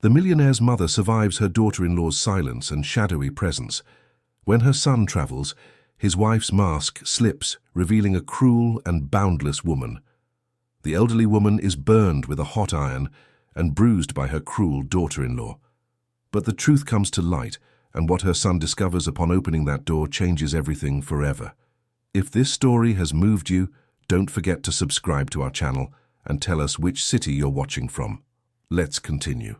The millionaire's mother survives her daughter-in-law's silence and shadowy presence. When her son travels, his wife's mask slips, revealing a cruel and boundless woman. The elderly woman is burned with a hot iron and bruised by her cruel daughter-in-law. But the truth comes to light, and what her son discovers upon opening that door changes everything forever. If this story has moved you, don't forget to subscribe to our channel and tell us which city you're watching from. Let's continue.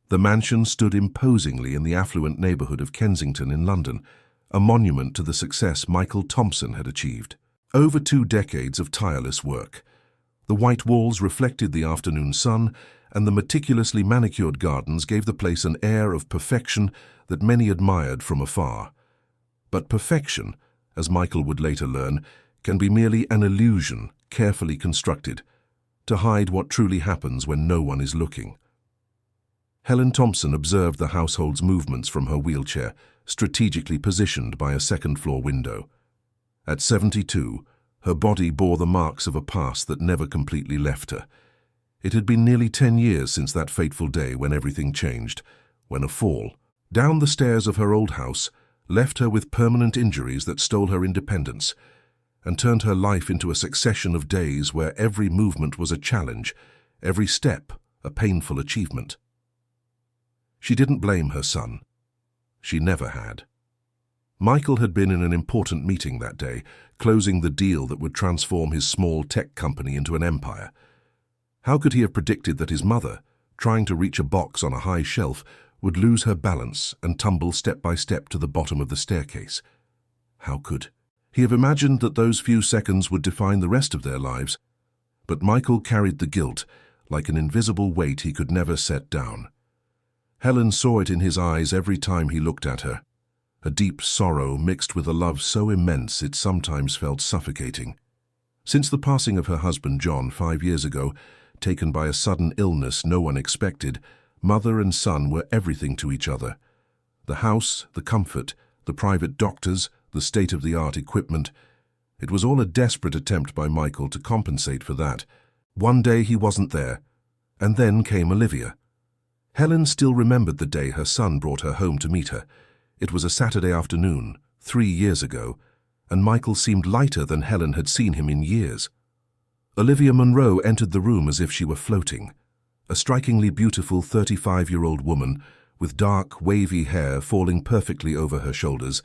The mansion stood imposingly in the affluent neighborhood of Kensington in London, a monument to the success Michael Thompson had achieved. Over 2 decades of tireless work. The white walls reflected the afternoon sun, and the meticulously manicured gardens gave the place an air of perfection that many admired from afar. But perfection, as Michael would later learn, can be merely an illusion, carefully constructed, to hide what truly happens when no one is looking. Helen Thompson observed the household's movements from her wheelchair, strategically positioned by a second-floor window. At 72, her body bore the marks of a past that never completely left her. It had been nearly 10 years since that fateful day when everything changed, when a fall down the stairs of her old house left her with permanent injuries that stole her independence and turned her life into a succession of days where every movement was a challenge, every step a painful achievement. She didn't blame her son. She never had. Michael had been in an important meeting that day, closing the deal that would transform his small tech company into an empire. How could he have predicted that his mother, trying to reach a box on a high shelf, would lose her balance and tumble step by step to the bottom of the staircase? How could he have imagined that those few seconds would define the rest of their lives? But Michael carried the guilt like an invisible weight he could never set down. Helen saw it in his eyes every time he looked at her, a deep sorrow mixed with a love so immense it sometimes felt suffocating. Since the passing of her husband John 5 years ago, taken by a sudden illness no one expected, mother and son were everything to each other. The house, the comfort, the private doctors, the state-of-the-art equipment. It was all a desperate attempt by Michael to compensate for that. One day he wasn't there, and then came Olivia. Helen still remembered the day her son brought her home to meet her. It was a Saturday afternoon, 3 years ago, and Michael seemed lighter than Helen had seen him in years. Olivia Munro entered the room as if she were floating, a strikingly beautiful 35-year-old woman with dark, wavy hair falling perfectly over her shoulders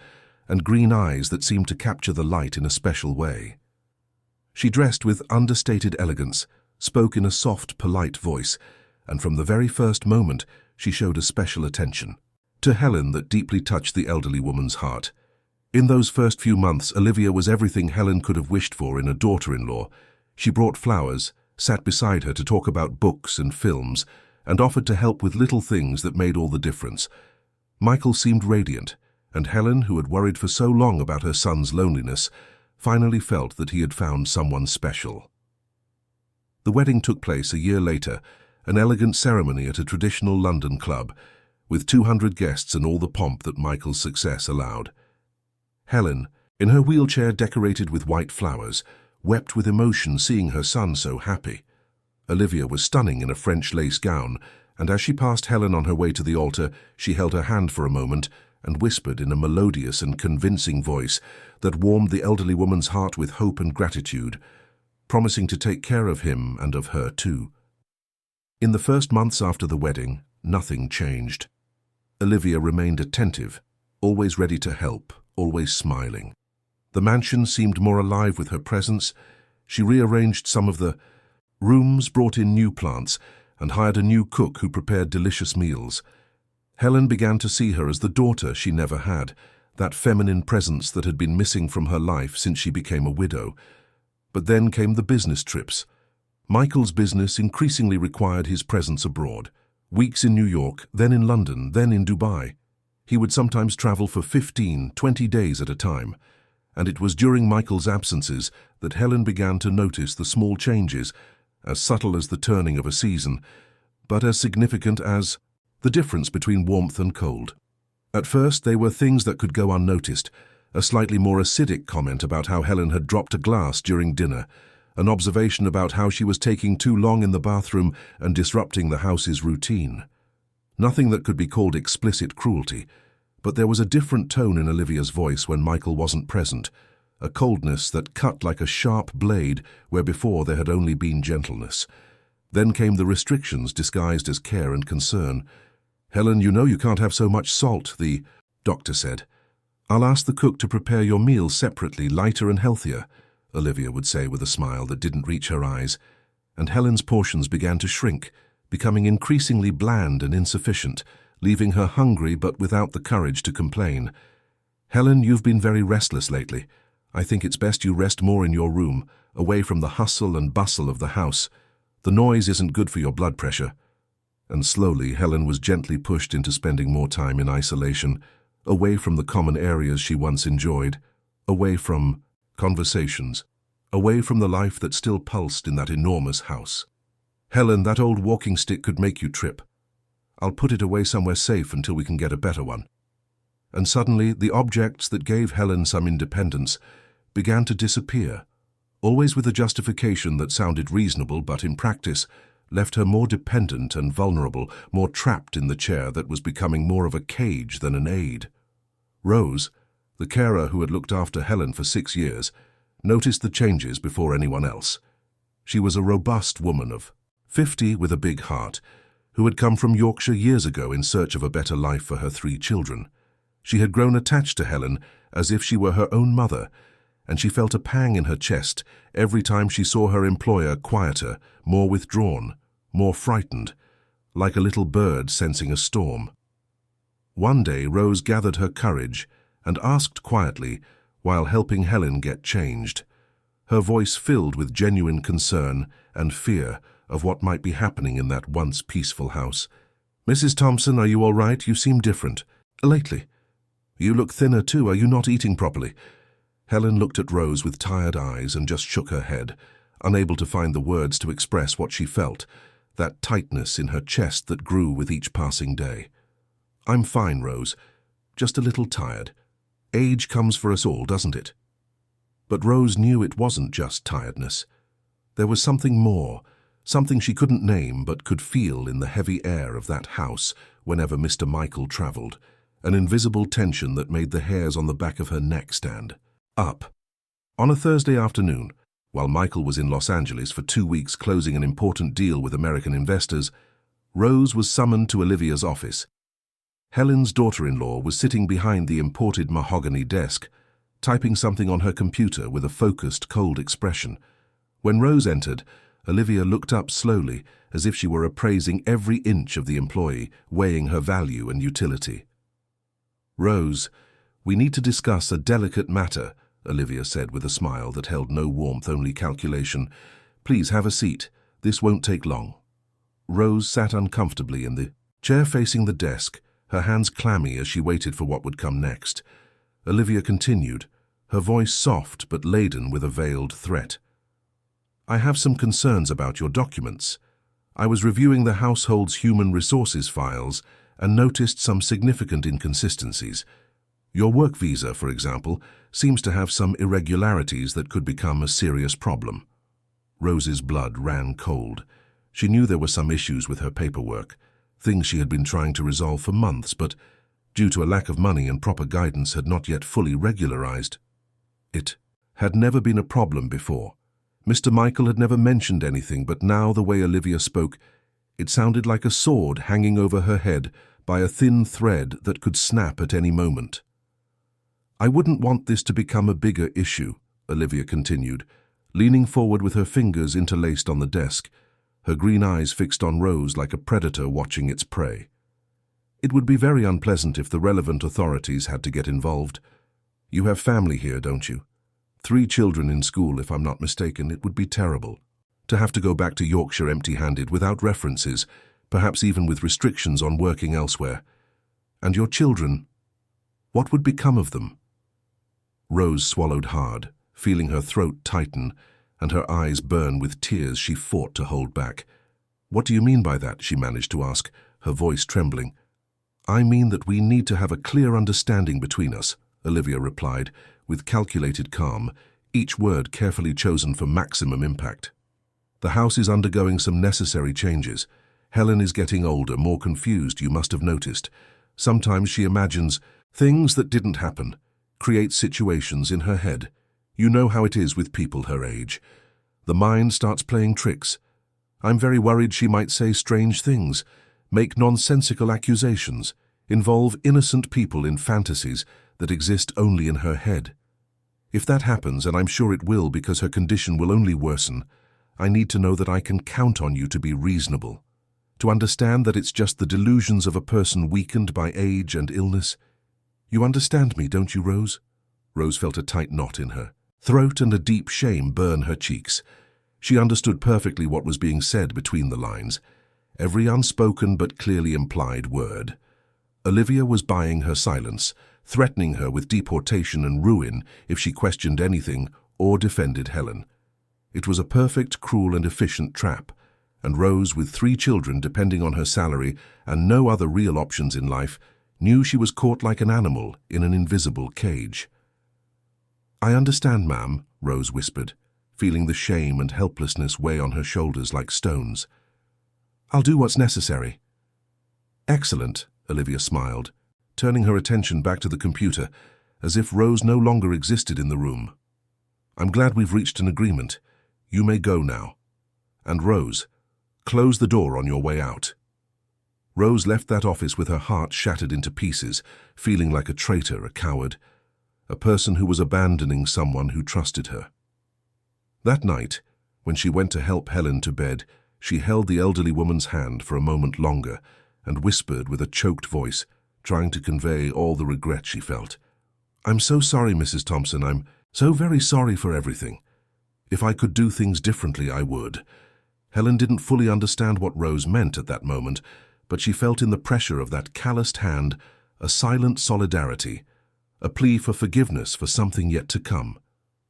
and green eyes that seemed to capture the light in a special way. She dressed with understated elegance, spoke in a soft, polite voice, and from the very first moment she showed a special attention to Helen that deeply touched the elderly woman's heart. In those first few months, Olivia was everything Helen could have wished for in a daughter-in-law. She brought flowers, sat beside her to talk about books and films, and offered to help with little things that made all the difference. Michael seemed radiant, and Helen, who had worried for so long about her son's loneliness, finally felt that he had found someone special. The wedding took place a year later, an elegant ceremony at a traditional London club, with 200 guests and all the pomp that Michael's success allowed. Helen, in her wheelchair decorated with white flowers, wept with emotion seeing her son so happy. Olivia was stunning in a French lace gown, and as she passed Helen on her way to the altar, she held her hand for a moment and whispered in a melodious and convincing voice that warmed the elderly woman's heart with hope and gratitude, promising to take care of him and of her too. In the first months after the wedding, nothing changed. Olivia remained attentive, always ready to help, always smiling. The mansion seemed more alive with her presence. She rearranged some of the rooms, brought in new plants, and hired a new cook who prepared delicious meals. Helen began to see her as the daughter she never had, that feminine presence that had been missing from her life since she became a widow. But then came the business trips. Michael's business increasingly required his presence abroad. Weeks in New York, then in London, then in Dubai. He would sometimes travel for 15, 20 days at a time. And it was during Michael's absences that Helen began to notice the small changes, as subtle as the turning of a season, but as significant as the difference between warmth and cold. At first, they were things that could go unnoticed, a slightly more acidic comment about how Helen had dropped a glass during dinner, an observation about how she was taking too long in the bathroom and disrupting the house's routine. Nothing that could be called explicit cruelty, but there was a different tone in Olivia's voice when Michael wasn't present, a coldness that cut like a sharp blade where before there had only been gentleness. Then came the restrictions disguised as care and concern. "Helen, you know you can't have so much salt," the doctor said. "I'll ask the cook to prepare your meals separately, lighter and healthier," Olivia would say with a smile that didn't reach her eyes. And Helen's portions began to shrink, becoming increasingly bland and insufficient, leaving her hungry but without the courage to complain. "Helen, you've been very restless lately. I think it's best you rest more in your room, away from the hustle and bustle of the house. The noise isn't good for your blood pressure." And slowly Helen was gently pushed into spending more time in isolation, away from the common areas she once enjoyed, away from conversations, away from the life that still pulsed in that enormous house. "Helen, that old walking stick could make you trip. I'll put it away somewhere safe until we can get a better one." And suddenly the objects that gave Helen some independence began to disappear, always with a justification that sounded reasonable but in practice left her more dependent and vulnerable, more trapped in the chair that was becoming more of a cage than an aid. Rose, the carer who had looked after Helen for 6 years, noticed the changes before anyone else. She was a robust woman of 50 with a big heart, who had come from Yorkshire years ago in search of a better life for her 3 children. She had grown attached to Helen as if she were her own mother, and she felt a pang in her chest every time she saw her employer quieter, more withdrawn, more frightened, like a little bird sensing a storm. One day Rose gathered her courage and asked quietly, while helping Helen get changed, her voice filled with genuine concern and fear of what might be happening in that once peaceful house. "Mrs. Thompson, are you all right? You seem different. Lately. You look thinner too. Are you not eating properly?" Helen looked at Rose with tired eyes and just shook her head, unable to find the words to express what she felt, that tightness in her chest that grew with each passing day. "I'm fine, Rose. Just a little tired. Age comes for us all, doesn't it?" But Rose knew it wasn't just tiredness. There was something more, something she couldn't name but could feel in the heavy air of that house whenever Mr. Michael travelled, an invisible tension that made the hairs on the back of her neck stand up. On a Thursday afternoon, while Michael was in Los Angeles for 2 weeks closing an important deal with American investors, Rose was summoned to Olivia's office. Helen's daughter-in-law was sitting behind the imported mahogany desk, typing something on her computer with a focused, cold expression. When Rose entered, Olivia looked up slowly, as if she were appraising every inch of the employee, weighing her value and utility. "Rose, we need to discuss a delicate matter," Olivia said with a smile that held no warmth, only calculation. "Please have a seat. This won't take long." Rose sat uncomfortably in the chair facing the desk, her hands clammy as she waited for what would come next. Olivia continued, her voice soft but laden with a veiled threat. "I have some concerns about your documents. I was reviewing the household's human resources files and noticed some significant inconsistencies. Your work visa, for example, seems to have some irregularities that could become a serious problem." Rose's blood ran cold. She knew there were some issues with her paperwork, things she had been trying to resolve for months, but due to a lack of money and proper guidance had not yet fully regularized. It had never been a problem before. Mr. Michael had never mentioned anything, but now the way Olivia spoke, it sounded like a sword hanging over her head by a thin thread that could snap at any moment. "I wouldn't want this to become a bigger issue," Olivia continued, leaning forward with her fingers interlaced on the desk, her green eyes fixed on Rose like a predator watching its prey. "It would be very unpleasant if the relevant authorities had to get involved. You have family here, don't you? 3 children in school, if I'm not mistaken. It would be terrible to have to go back to Yorkshire empty-handed, without references, perhaps even with restrictions on working elsewhere. And your children, what would become of them?" Rose swallowed hard, feeling her throat tighten and her eyes burn with tears she fought to hold back. "What do you mean by that?" she managed to ask, her voice trembling. "I mean that we need to have a clear understanding between us," Olivia replied, with calculated calm, each word carefully chosen for maximum impact. "The house is undergoing some necessary changes. Helen is getting older, more confused, you must have noticed. Sometimes she imagines things that didn't happen, creates situations in her head. You know how it is with people her age. The mind starts playing tricks. I'm very worried she might say strange things, make nonsensical accusations, involve innocent people in fantasies that exist only in her head. If that happens, and I'm sure it will because her condition will only worsen, I need to know that I can count on you to be reasonable, to understand that it's just the delusions of a person weakened by age and illness. You understand me, don't you, Rose? Rose felt a tight knot in her throat and a deep shame burn her cheeks. She understood perfectly what was being said between the lines, every unspoken but clearly implied word. Olivia was buying her silence, threatening her with deportation and ruin if she questioned anything or defended Helen. It was a perfect, cruel and efficient trap, and Rose, with 3 children depending on her salary and no other real options in life, knew she was caught like an animal in an invisible cage. "I understand, ma'am," Rose whispered, feeling the shame and helplessness weigh on her shoulders like stones. "I'll do what's necessary." "Excellent," Olivia smiled, turning her attention back to the computer, as if Rose no longer existed in the room. "I'm glad we've reached an agreement. You may go now. And Rose, close the door on your way out." Rose left that office with her heart shattered into pieces, feeling like a traitor, a coward, a person who was abandoning someone who trusted her. That night, when she went to help Helen to bed, she held the elderly woman's hand for a moment longer and whispered with a choked voice, trying to convey all the regret she felt. "I'm so sorry, Mrs. Thompson. I'm so very sorry for everything. If I could do things differently, I would." Helen didn't fully understand what Rose meant at that moment, but she felt in the pressure of that calloused hand a silent solidarity, a plea for forgiveness for something yet to come,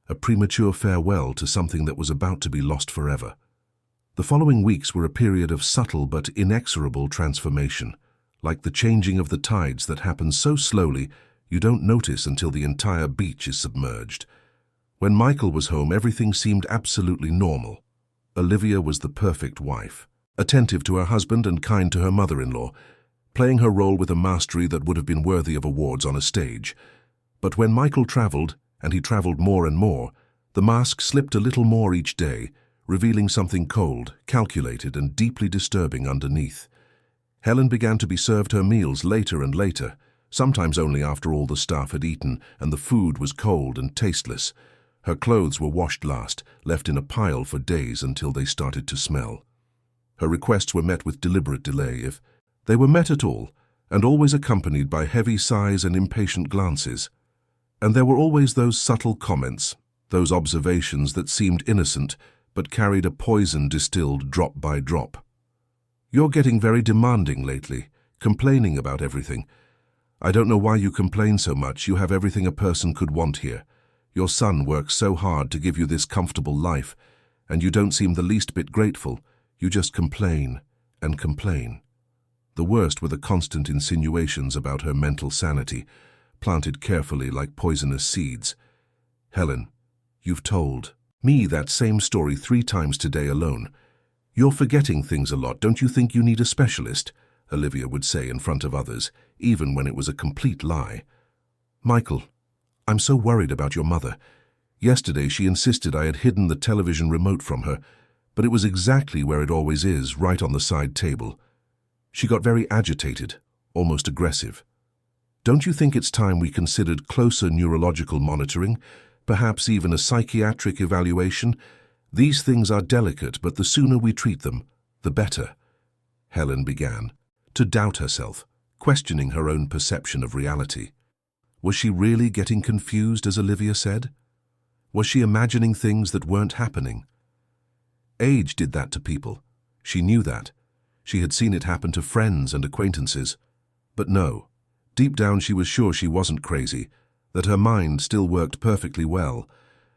a premature farewell to something that was about to be lost forever. The following weeks were a period of subtle but inexorable transformation, like the changing of the tides that happens so slowly you don't notice until the entire beach is submerged. When Michael was home, everything seemed absolutely normal. Olivia was the perfect wife, attentive to her husband and kind to her mother-in-law, playing her role with a mastery that would have been worthy of awards on a stage. But when Michael traveled, and he traveled more and more, the mask slipped a little more each day, revealing something cold, calculated, and deeply disturbing underneath. Helen began to be served her meals later and later, sometimes only after all the staff had eaten and the food was cold and tasteless. Her clothes were washed last, left in a pile for days until they started to smell. Her requests were met with deliberate delay, if they were met at all, and always accompanied by heavy sighs and impatient glances. And there were always those subtle comments, those observations that seemed innocent but carried a poison distilled drop by drop. "You're getting very demanding lately, complaining about everything. I don't know why you complain so much. You have everything a person could want here. Your son works so hard to give you this comfortable life, and you don't seem the least bit grateful. You just complain and complain." The worst were the constant insinuations about her mental sanity, planted carefully like poisonous seeds. "Helen, you've told me that same story 3 times today alone. You're forgetting things a lot. Don't you think you need a specialist?" Olivia would say in front of others, even when it was a complete lie. "Michael, I'm so worried about your mother. Yesterday she insisted I had hidden the television remote from her, but it was exactly where it always is, right on the side table. She got very agitated, almost aggressive. Don't you think it's time we considered closer neurological monitoring, perhaps even a psychiatric evaluation? These things are delicate, but the sooner we treat them, the better." Helen began to doubt herself, questioning her own perception of reality. Was she really getting confused, as Olivia said? Was she imagining things that weren't happening? Age did that to people. She knew that. She had seen it happen to friends and acquaintances. But no, deep down she was sure she wasn't crazy, that her mind still worked perfectly well.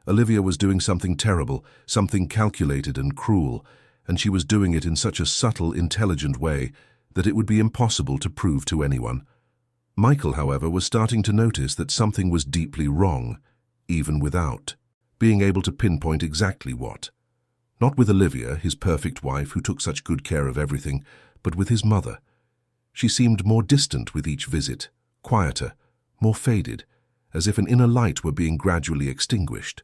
Olivia was doing something terrible, something calculated and cruel, and she was doing it in such a subtle, intelligent way that it would be impossible to prove to anyone. Michael, however, was starting to notice that something was deeply wrong, even without being able to pinpoint exactly what. Not with Olivia, his perfect wife who took such good care of everything, but with his mother. She seemed more distant with each visit, quieter, more faded, as if an inner light were being gradually extinguished.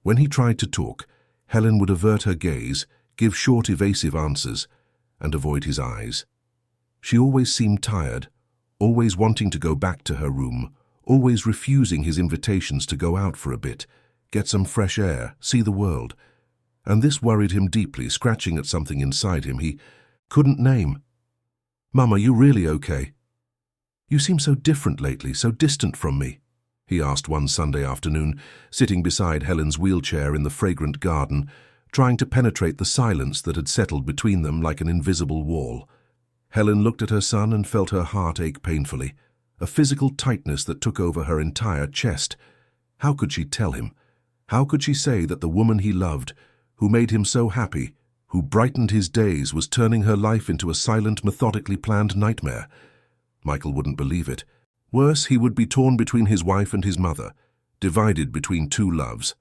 When he tried to talk, Helen would avert her gaze, give short evasive answers, and avoid his eyes. She always seemed tired, always wanting to go back to her room, always refusing his invitations to go out for a bit, get some fresh air, see the world. And this worried him deeply, scratching at something inside him he couldn't name. "Mum, are you really okay? You seem so different lately, so distant from me," he asked one Sunday afternoon, sitting beside Helen's wheelchair in the fragrant garden, trying to penetrate the silence that had settled between them like an invisible wall. Helen looked at her son and felt her heart ache painfully, a physical tightness that took over her entire chest. How could she tell him? How could she say that the woman he loved, who made him so happy, who brightened his days, was turning her life into a silent, methodically planned nightmare? Michael wouldn't believe it. Worse, he would be torn between his wife and his mother, divided between two loves.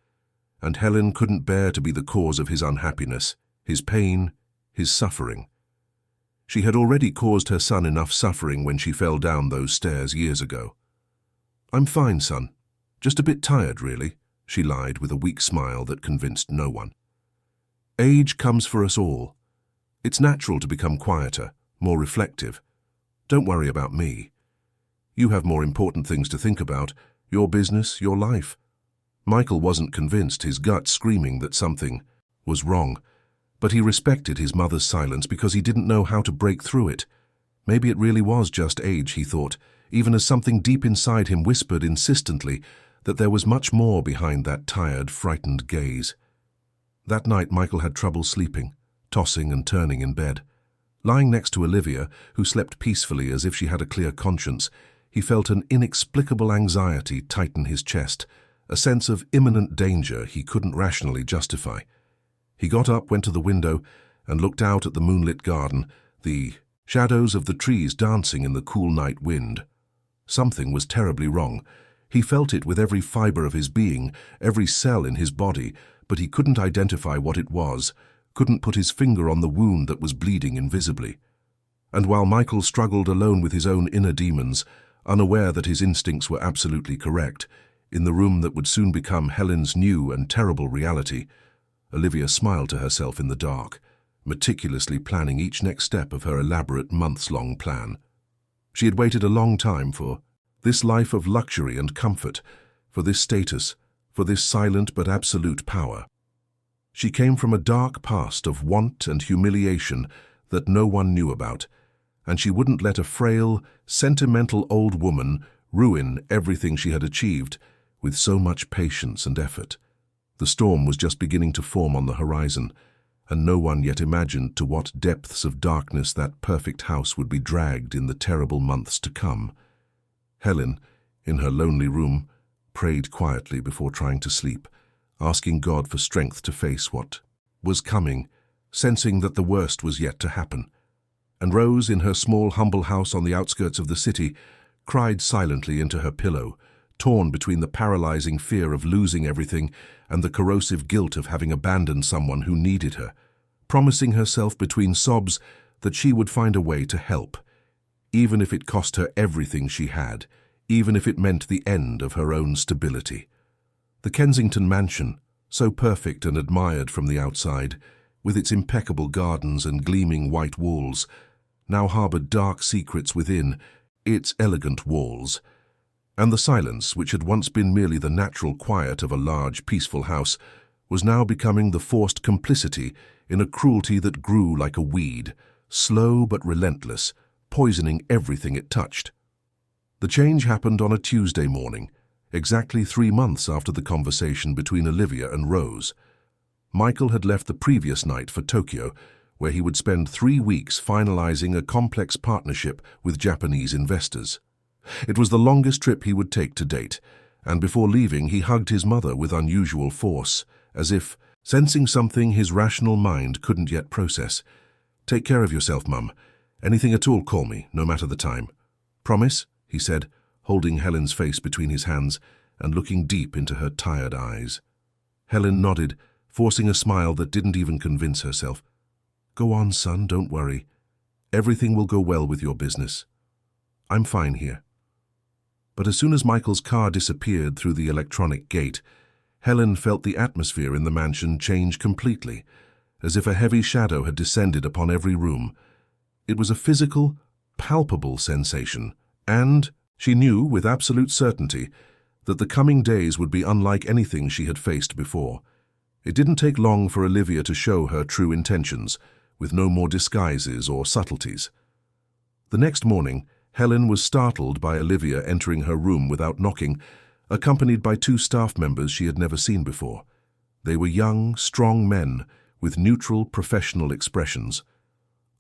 And Helen couldn't bear to be the cause of his unhappiness, his pain, his suffering. She had already caused her son enough suffering when she fell down those stairs years ago. "I'm fine, son. Just a bit tired, really," she lied with a weak smile that convinced no one. "Age comes for us all. It's natural to become quieter, more reflective. Don't worry about me. You have more important things to think about, your business, your life." Michael wasn't convinced, his gut screaming that something was wrong, but he respected his mother's silence because he didn't know how to break through it. Maybe it really was just age, he thought, even as something deep inside him whispered insistently that there was much more behind that tired, frightened gaze. That night Michael had trouble sleeping, tossing and turning in bed. Lying next to Olivia, who slept peacefully as if she had a clear conscience, he felt an inexplicable anxiety tighten his chest, a sense of imminent danger he couldn't rationally justify. He got up, went to the window, and looked out at the moonlit garden, the shadows of the trees dancing in the cool night wind. Something was terribly wrong. He felt it with every fiber of his being, every cell in his body, but he couldn't identify what it was, couldn't put his finger on the wound that was bleeding invisibly. And while Michael struggled alone with his own inner demons, unaware that his instincts were absolutely correct, in the room that would soon become Helen's new and terrible reality, Olivia smiled to herself in the dark, meticulously planning each next step of her elaborate months-long plan. She had waited a long time for this life of luxury and comfort, for this status, for this silent but absolute power. She came from a dark past of want and humiliation that no one knew about, and she wouldn't let a frail, sentimental old woman ruin everything she had achieved with so much patience and effort. The storm was just beginning to form on the horizon, and no one yet imagined to what depths of darkness that perfect house would be dragged in the terrible months to come. Helen, in her lonely room, prayed quietly before trying to sleep, asking God for strength to face what was coming, sensing that the worst was yet to happen. And Rose, in her small, humble house on the outskirts of the city, cried silently into her pillow, torn between the paralyzing fear of losing everything and the corrosive guilt of having abandoned someone who needed her, promising herself between sobs that she would find a way to help, even if it cost her everything she had, even if it meant the end of her own stability. The Kensington mansion, so perfect and admired from the outside, with its impeccable gardens and gleaming white walls, now harbored dark secrets within its elegant walls. And the silence, which had once been merely the natural quiet of a large, peaceful house, was now becoming the forced complicity in a cruelty that grew like a weed, slow but relentless, poisoning everything it touched. The change happened on a Tuesday morning, exactly 3 months after the conversation between Olivia and Rose. Michael had left the previous night for Tokyo, where he would spend 3 weeks finalizing a complex partnership with Japanese investors. It was the longest trip he would take to date, and before leaving he hugged his mother with unusual force, as if sensing something his rational mind couldn't yet process. "Take care of yourself, Mum. Anything at all, call me, no matter the time. Promise?" he said, holding Helen's face between his hands and looking deep into her tired eyes. Helen nodded, forcing a smile that didn't even convince herself. "Go on, son, don't worry. Everything will go well with your business. I'm fine here." But as soon as Michael's car disappeared through the electronic gate, Helen felt the atmosphere in the mansion change completely, as if a heavy shadow had descended upon every room. It was a physical, palpable sensation, and she knew with absolute certainty that the coming days would be unlike anything she had faced before. It didn't take long for Olivia to show her true intentions, with no more disguises or subtleties. The next morning, Helen was startled by Olivia entering her room without knocking, accompanied by two staff members she had never seen before. They were young, strong men with neutral, professional expressions.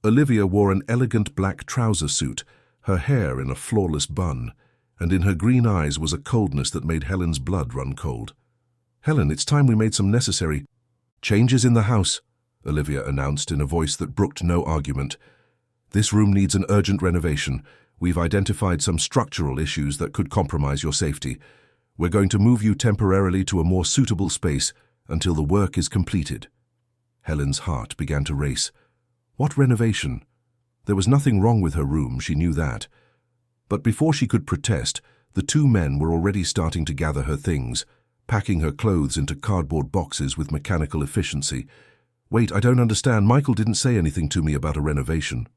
Olivia wore an elegant black trouser suit, her hair in a flawless bun, and in her green eyes was a coldness that made Helen's blood run cold. "Helen, it's time we made some necessary changes in the house," Olivia announced in a voice that brooked no argument. "This room needs an urgent renovation. We've identified some structural issues that could compromise your safety. We're going to move you temporarily to a more suitable space until the work is completed." Helen's heart began to race. What renovation? There was nothing wrong with her room, she knew that. But before she could protest, the two men were already starting to gather her things, packing her clothes into cardboard boxes with mechanical efficiency. "Wait, I don't understand. Michael didn't say anything to me about a renovation."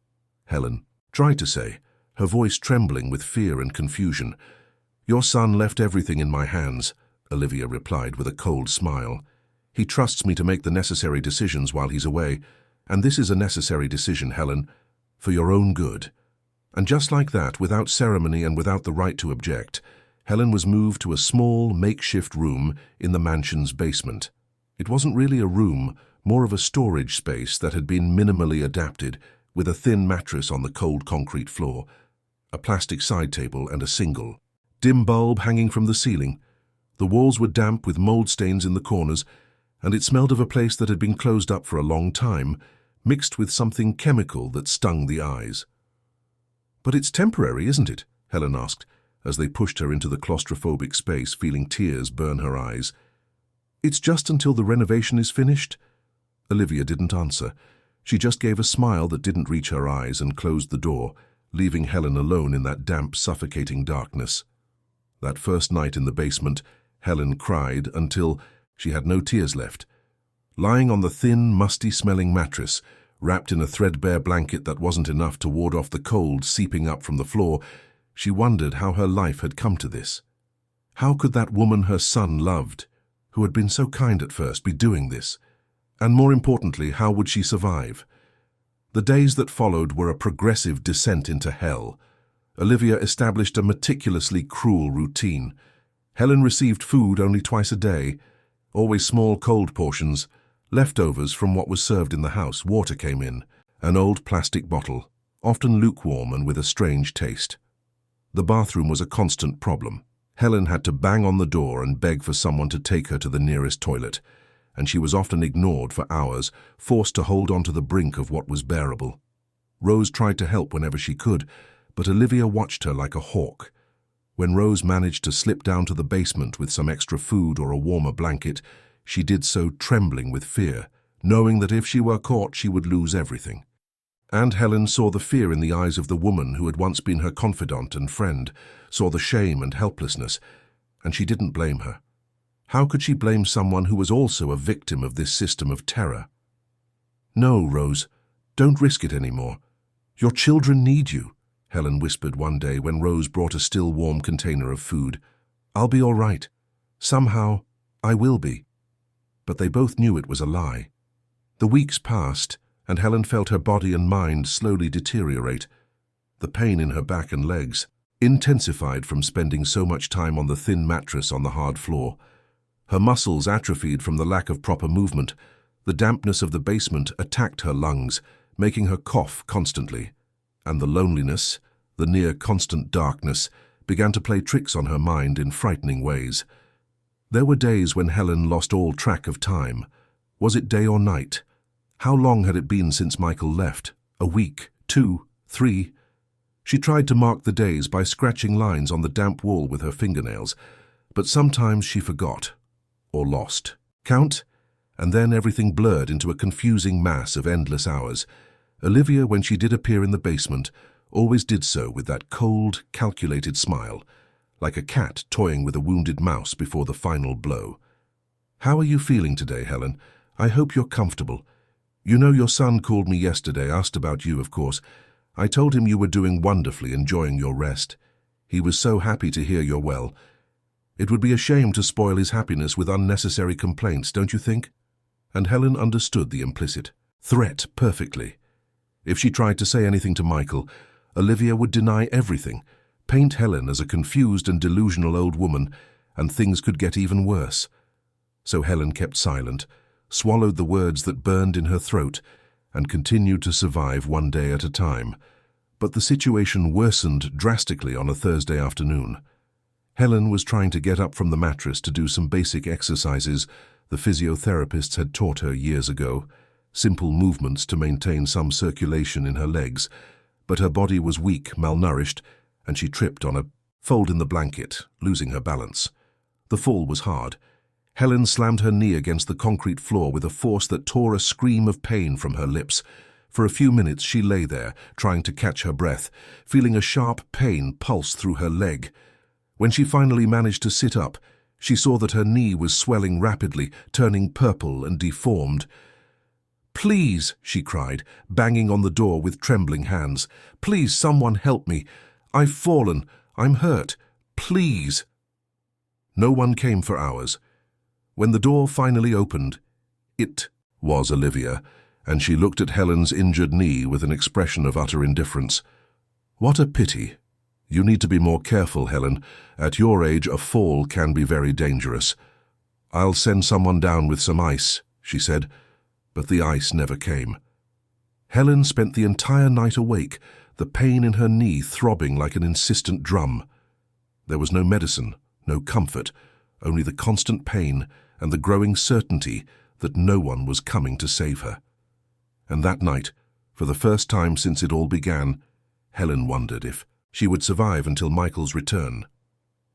Helen tried to say, her voice trembling with fear and confusion. "Your son left everything in my hands," Olivia replied with a cold smile. "He trusts me to make the necessary decisions while he's away, and this is a necessary decision, Helen, for your own good." And just like that, without ceremony and without the right to object, Helen was moved to a small, makeshift room in the mansion's basement. It wasn't really a room, more of a storage space that had been minimally adapted, with a thin mattress on the cold concrete floor, a plastic side table and a single dim bulb hanging from the ceiling. The walls were damp with mold stains in the corners, and it smelled of a place that had been closed up for a long time, mixed with something chemical that stung the eyes. "But it's temporary, isn't it?" Helen asked, as they pushed her into the claustrophobic space, feeling tears burn her eyes. "It's just until the renovation is finished?" Olivia didn't answer. She just gave a smile that didn't reach her eyes and closed the door, leaving Helen alone in that damp, suffocating darkness. That first night in the basement, Helen cried until she had no tears left. Lying on the thin, musty-smelling mattress, wrapped in a threadbare blanket that wasn't enough to ward off the cold seeping up from the floor, she wondered how her life had come to this. How could that woman her son loved, who had been so kind at first, be doing this? And more importantly, how would she survive? The days that followed were a progressive descent into hell. Olivia established a meticulously cruel routine. Helen received food only twice a day, always small cold portions, leftovers from what was served in the house. Water came in, an old plastic bottle, often lukewarm and with a strange taste. The bathroom was a constant problem. Helen had to bang on the door and beg for someone to take her to the nearest toilet, and she was often ignored for hours, forced to hold on to the brink of what was bearable. Rose tried to help whenever she could, but Olivia watched her like a hawk. When Rose managed to slip down to the basement with some extra food or a warmer blanket, she did so trembling with fear, knowing that if she were caught she would lose everything. And Helen saw the fear in the eyes of the woman who had once been her confidant and friend, saw the shame and helplessness, and she didn't blame her. How could she blame someone who was also a victim of this system of terror? "No, Rose, don't risk it anymore. Your children need you," Helen whispered one day when Rose brought a still warm container of food. "I'll be all right. Somehow, I will be." But they both knew it was a lie. The weeks passed, and Helen felt her body and mind slowly deteriorate. The pain in her back and legs intensified from spending so much time on the thin mattress on the hard floor. Her muscles atrophied from the lack of proper movement. The dampness of the basement attacked her lungs, making her cough constantly. And the loneliness, the near-constant darkness, began to play tricks on her mind in frightening ways. There were days when Helen lost all track of time. Was it day or night? How long had it been since Michael left? A week? 2? 3? She tried to mark the days by scratching lines on the damp wall with her fingernails, but sometimes she forgot or lost count, and then everything blurred into a confusing mass of endless hours. Olivia, when she did appear in the basement, always did so with that cold, calculated smile, like a cat toying with a wounded mouse before the final blow. "How are you feeling today, Helen? I hope you're comfortable. You know, your son called me yesterday, asked about you, of course. I told him you were doing wonderfully, enjoying your rest. He was so happy to hear you're well. It would be a shame to spoil his happiness with unnecessary complaints, don't you think?" And Helen understood the implicit threat perfectly. If she tried to say anything to Michael, Olivia would deny everything, paint Helen as a confused and delusional old woman, and things could get even worse. So Helen kept silent, swallowed the words that burned in her throat, and continued to survive one day at a time. But the situation worsened drastically on a Thursday afternoon. Helen was trying to get up from the mattress to do some basic exercises the physiotherapists had taught her years ago, simple movements to maintain some circulation in her legs, but her body was weak, malnourished, and she tripped on a fold in the blanket, losing her balance. The fall was hard. Helen slammed her knee against the concrete floor with a force that tore a scream of pain from her lips. For a few minutes she lay there, trying to catch her breath, feeling a sharp pain pulse through her leg. When she finally managed to sit up, she saw that her knee was swelling rapidly, turning purple and deformed. "Please," she cried, banging on the door with trembling hands. "Please, someone help me. I've fallen. I'm hurt. Please." No one came for hours. When the door finally opened, it was Olivia, and she looked at Helen's injured knee with an expression of utter indifference. "What a pity. You need to be more careful, Helen. At your age, a fall can be very dangerous. I'll send someone down with some ice," she said, but the ice never came. Helen spent the entire night awake, the pain in her knee throbbing like an insistent drum. There was no medicine, no comfort, only the constant pain and the growing certainty that no one was coming to save her. And that night, for the first time since it all began, Helen wondered if she would survive until Michael's return.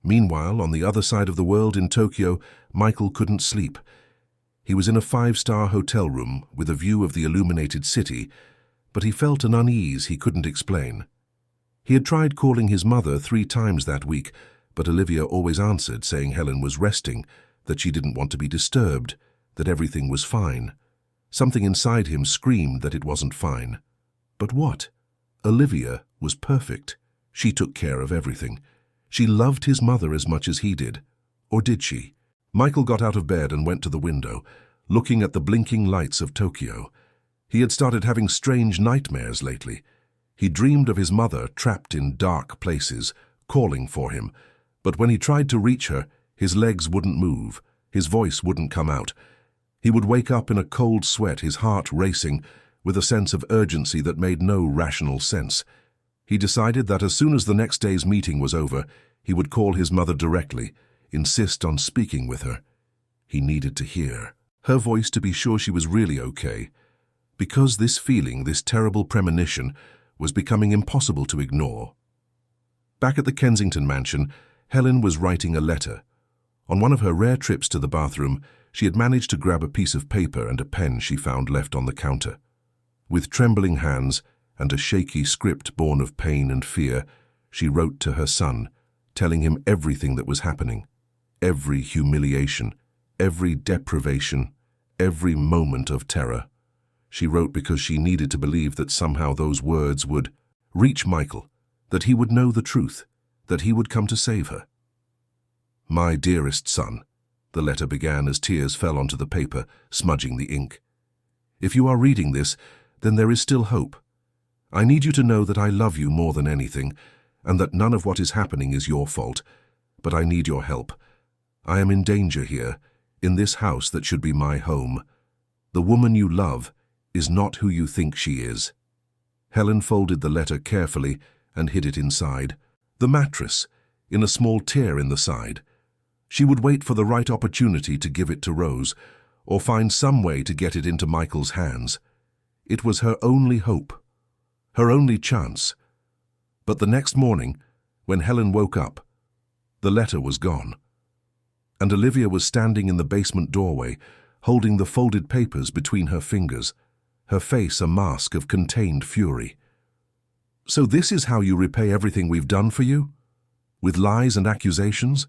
Meanwhile, on the other side of the world in Tokyo, Michael couldn't sleep. He was in a 5-star hotel room with a view of the illuminated city, but he felt an unease he couldn't explain. He had tried calling his mother 3 times that week, but Olivia always answered, saying Helen was resting, that she didn't want to be disturbed, that everything was fine. Something inside him screamed that it wasn't fine. But what? Olivia was perfect. She took care of everything. She loved his mother as much as he did. Or did she? Michael got out of bed and went to the window, looking at the blinking lights of Tokyo. He had started having strange nightmares lately. He dreamed of his mother trapped in dark places, calling for him. But when he tried to reach her, his legs wouldn't move, his voice wouldn't come out. He would wake up in a cold sweat, his heart racing, with a sense of urgency that made no rational sense. He decided that as soon as the next day's meeting was over, he would call his mother directly, insist on speaking with her. He needed to hear her voice to be sure she was really okay, because this feeling, this terrible premonition, was becoming impossible to ignore. Back at the Kensington mansion, Helen was writing a letter. On one of her rare trips to the bathroom, she had managed to grab a piece of paper and a pen she found left on the counter. With trembling hands and a shaky script born of pain and fear, she wrote to her son, telling him everything that was happening, every humiliation, every deprivation, every moment of terror. She wrote because she needed to believe that somehow those words would reach Michael, that he would know the truth, that he would come to save her. "My dearest son," the letter began as tears fell onto the paper, smudging the ink. "If you are reading this, then there is still hope. I need you to know that I love you more than anything, and that none of what is happening is your fault, but I need your help. I am in danger here, in this house that should be my home. The woman you love is not who you think she is." Helen folded the letter carefully and hid it inside the mattress, in a small tear in the side. She would wait for the right opportunity to give it to Rose, or find some way to get it into Michael's hands. It was her only hope, her only chance. But the next morning, when Helen woke up, the letter was gone. And Olivia was standing in the basement doorway, holding the folded papers between her fingers. her face a mask of contained fury. "So this is how you repay everything we've done for you? With lies and accusations?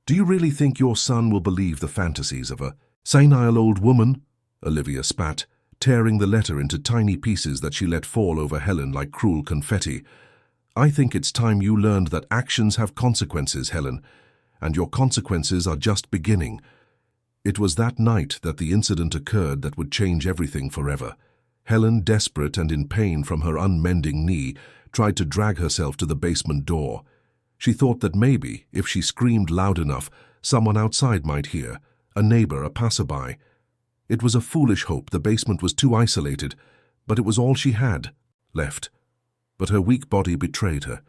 Do you really think your son will believe the fantasies of a senile old woman?" Olivia spat, tearing the letter into tiny pieces that she let fall over Helen like cruel confetti. "I think it's time you learned that actions have consequences, Helen, and your consequences are just beginning." It was that night that the incident occurred that would change everything forever. Helen, desperate and in pain from her unmending knee, tried to drag herself to the basement door. She thought that maybe, if she screamed loud enough, someone outside might hear, a neighbor, a passerby. It was a foolish hope. The basement was too isolated, but it was all she had left. But her weak body betrayed her.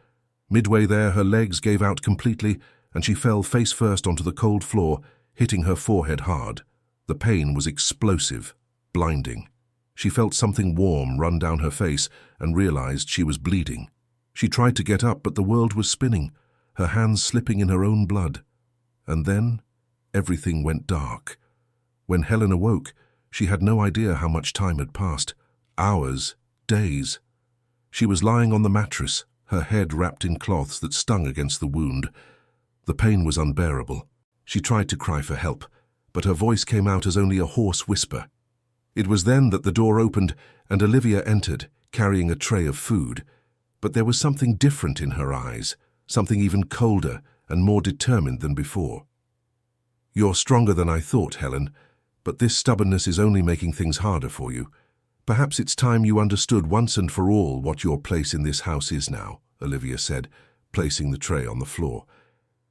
Midway there, her legs gave out completely, and she fell face first onto the cold floor, hitting her forehead hard. The pain was explosive, blinding. She felt something warm run down her face and realized she was bleeding. She tried to get up, but the world was spinning, her hands slipping in her own blood. And then everything went dark. When Helen awoke, she had no idea how much time had passed. Hours, days. She was lying on the mattress, her head wrapped in cloths that stung against the wound. The pain was unbearable. She tried to cry for help, but her voice came out as only a hoarse whisper. It was then that the door opened and Olivia entered, carrying a tray of food. But there was something different in her eyes, something even colder and more determined than before. "You're stronger than I thought, Helen, but this stubbornness is only making things harder for you. Perhaps it's time you understood once and for all what your place in this house is now," Olivia said, placing the tray on the floor.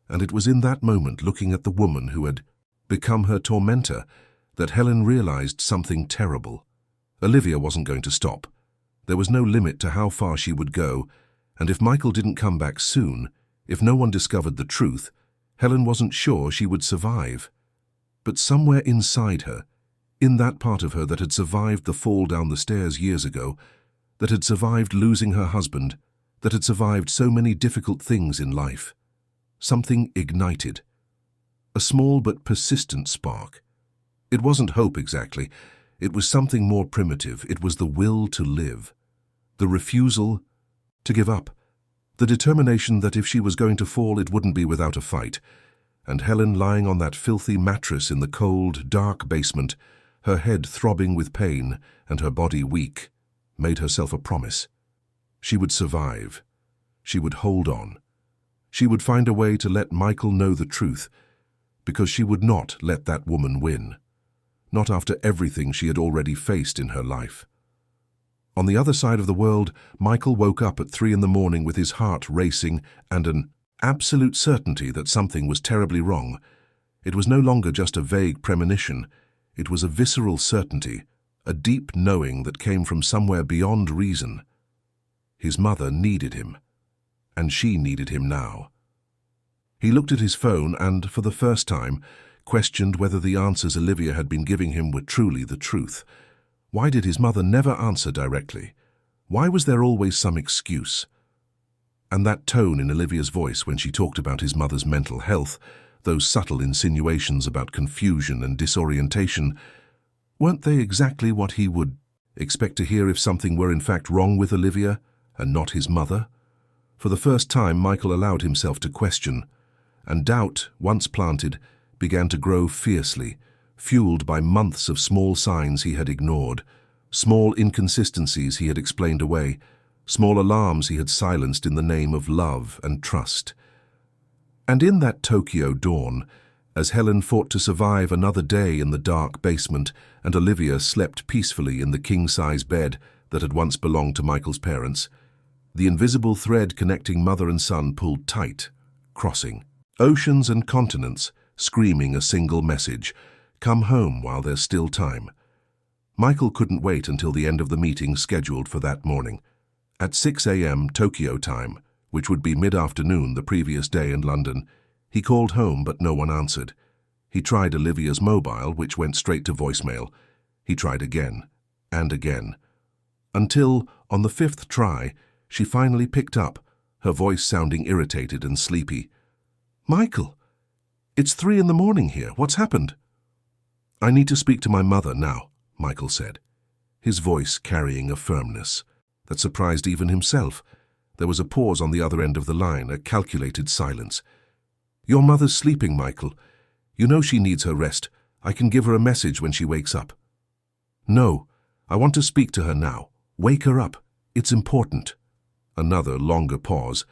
And it was in that moment, looking at the woman who had become her tormentor, that Helen realized something terrible. Olivia wasn't going to stop. There was no limit to how far she would go, and if Michael didn't come back soon, if no one discovered the truth, Helen wasn't sure she would survive. But somewhere inside her, in that part of her that had survived the fall down the stairs years ago, that had survived losing her husband, that had survived so many difficult things in life, something ignited. A small but persistent spark. It wasn't hope exactly. It was something more primitive. It was the will to live. The refusal to give up. The determination that if she was going to fall, it wouldn't be without a fight. And Helen, lying on that filthy mattress in the cold, dark basement, her head throbbing with pain and her body weak, made herself a promise. She would survive. She would hold on. She would find a way to let Michael know the truth, because she would not let that woman win. Not after everything she had already faced in her life. On the other side of the world, Michael woke up at 3 a.m. with his heart racing and an absolute certainty that something was terribly wrong. It was no longer just a vague premonition. It was a visceral certainty, a deep knowing that came from somewhere beyond reason. His mother needed him, and she needed him now. He looked at his phone and, for the first time, questioned whether the answers Olivia had been giving him were truly the truth. Why did his mother never answer directly? Why was there always some excuse? And that tone in Olivia's voice when she talked about his mother's mental health, those subtle insinuations about confusion and disorientation, weren't they exactly what he would expect to hear if something were in fact wrong with Olivia and not his mother? For the first time, Michael allowed himself to question, and doubt, once planted, began to grow fiercely, fueled by months of small signs he had ignored, small inconsistencies he had explained away, small alarms he had silenced in the name of love and trust. And in that Tokyo dawn, as Helen fought to survive another day in the dark basement and Olivia slept peacefully in the king-size bed that had once belonged to Michael's parents, the invisible thread connecting mother and son pulled tight, crossing oceans and continents, screaming a single message: come home while there's still time. Michael couldn't wait until the end of the meeting scheduled for that morning. At 6 a.m. Tokyo time, which would be mid-afternoon the previous day in London, he called home but no one answered. He tried Olivia's mobile, which went straight to voicemail. He tried again and again, until, on the 5th try, she finally picked up, her voice sounding irritated and sleepy. "Michael, it's 3 a.m. here. What's happened?" "I need to speak to my mother now," Michael said. his voice carrying a firmness that surprised even himself. There was a pause on the other end of the line, a calculated silence. "Your mother's sleeping, Michael. You know she needs her rest. I can give her a message when she wakes up." "No, I want to speak to her now. Wake her up. It's important." Another longer pause.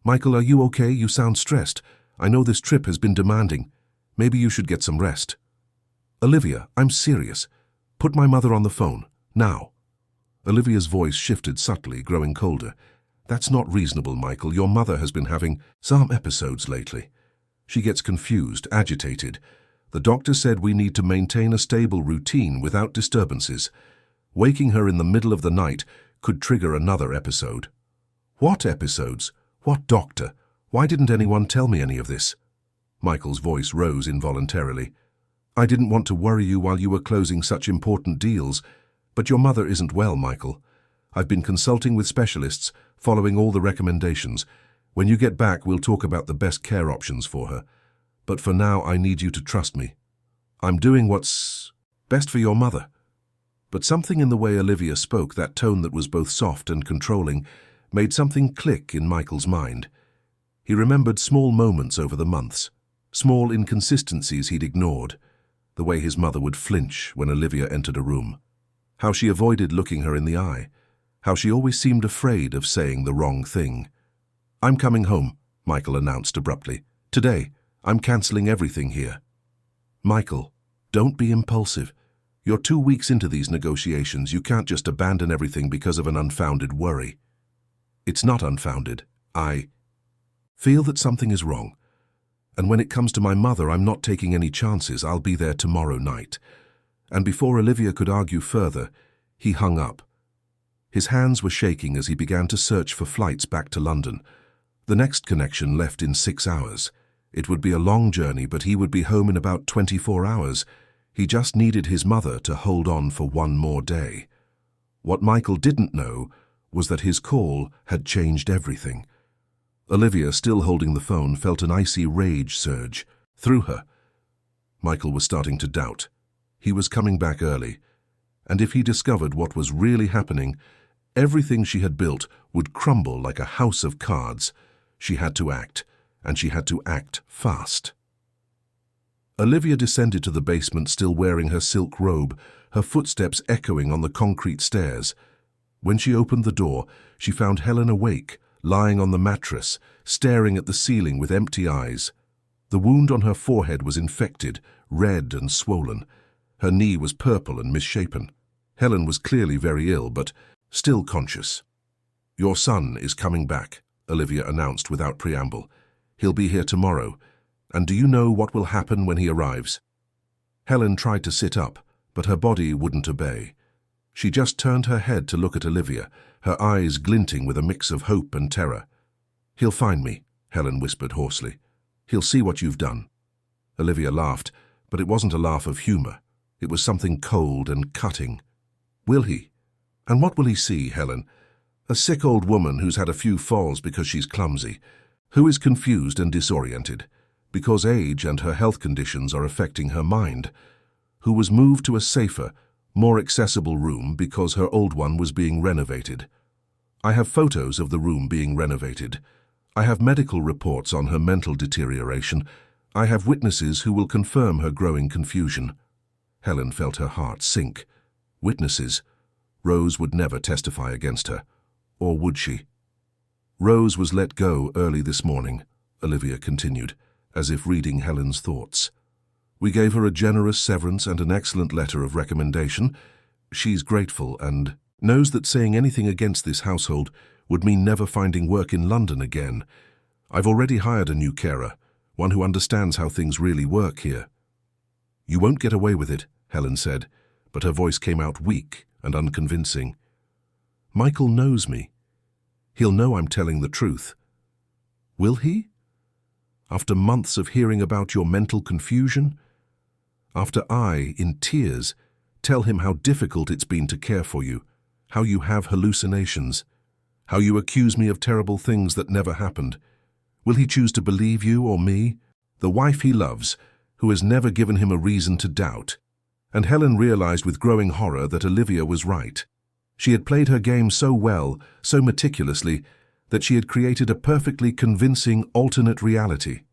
"Michael, are you okay? You sound stressed. I know this trip has been demanding. Maybe you should get some rest." "Olivia, I'm serious. Put my mother on the phone, now." Olivia's voice shifted subtly, growing colder. "That's not reasonable, Michael. Your mother has been having some episodes lately. She gets confused, agitated. The doctor said we need to maintain a stable routine without disturbances. Waking her in the middle of the night could trigger another episode." "What episodes? What doctor? Why didn't anyone tell me any of this?" Michael's voice rose involuntarily. "I didn't want to worry you while you were closing such important deals, but your mother isn't well, Michael. I've been consulting with specialists, following all the recommendations. When you get back, we'll talk about the best care options for her. But for now, I need you to trust me. I'm doing what's best for your mother." But something in the way Olivia spoke, that tone that was both soft and controlling, made something click in Michael's mind. He remembered small moments over the months, small inconsistencies he'd ignored, the way his mother would flinch when Olivia entered a room, how she avoided looking her in the eye, how she always seemed afraid of saying the wrong thing. "I'm coming home," Michael announced abruptly. "Today, I'm cancelling everything here." "Michael, don't be impulsive. You're 2 weeks into these negotiations. You can't just abandon everything because of an unfounded worry." "It's not unfounded. I feel that something is wrong. And when it comes to my mother, I'm not taking any chances. I'll be there tomorrow night." And before Olivia could argue further, he hung up. His hands were shaking as he began to search for flights back to London. The next connection left in 6 hours. It would be a long journey, but he would be home in about 24 hours. He just needed his mother to hold on for one more day. What Michael didn't know was that his call had changed everything. Olivia, still holding the phone, felt an icy rage surge through her. Michael was starting to doubt. He was coming back early, and if he discovered what was really happening, everything she had built would crumble like a house of cards. She had to act, and she had to act fast. Olivia descended to the basement, still wearing her silk robe, her footsteps echoing on the concrete stairs. When she opened the door, she found Helen awake, lying on the mattress, staring at the ceiling with empty eyes. The wound on her forehead was infected, red and swollen. Her knee was purple and misshapen. Helen was clearly very ill, but still conscious. "Your son is coming back," Olivia announced without preamble. "He'll be here tomorrow. And do you know what will happen when he arrives?" Helen tried to sit up, but her body wouldn't obey. She just turned her head to look at Olivia, her eyes glinting with a mix of hope and terror. "He'll find me," Helen whispered hoarsely. "He'll see what you've done." Olivia laughed, but it wasn't a laugh of humor. It was something cold and cutting. "Will he? And what will he see, Helen? A sick old woman who's had a few falls because she's clumsy, who is confused and disoriented, because age and her health conditions are affecting her mind, who was moved to a safer, more accessible room because her old one was being renovated. I have photos of the room being renovated. I have medical reports on her mental deterioration. I have witnesses who will confirm her growing confusion." Helen felt her heart sink. Witnesses? Rose would never testify against her. Or would she? "Rose was let go early this morning," Olivia continued, as if reading Helen's thoughts. "We gave her a generous severance and an excellent letter of recommendation. She's grateful and knows that saying anything against this household would mean never finding work in London again. I've already hired a new carer, one who understands how things really work here." "You won't get away with it," Helen said, but her voice came out weak and unconvincing. "Michael knows me. He'll know I'm telling the truth." "Will he? After months of hearing about your mental confusion? After I, in tears, tell him how difficult it's been to care for you, how you have hallucinations, how you accuse me of terrible things that never happened? Will he choose to believe you or me, the wife he loves, who has never given him a reason to doubt?" And Helen realized with growing horror that Olivia was right. She had played her game so well, so meticulously, that she had created a perfectly convincing alternate reality.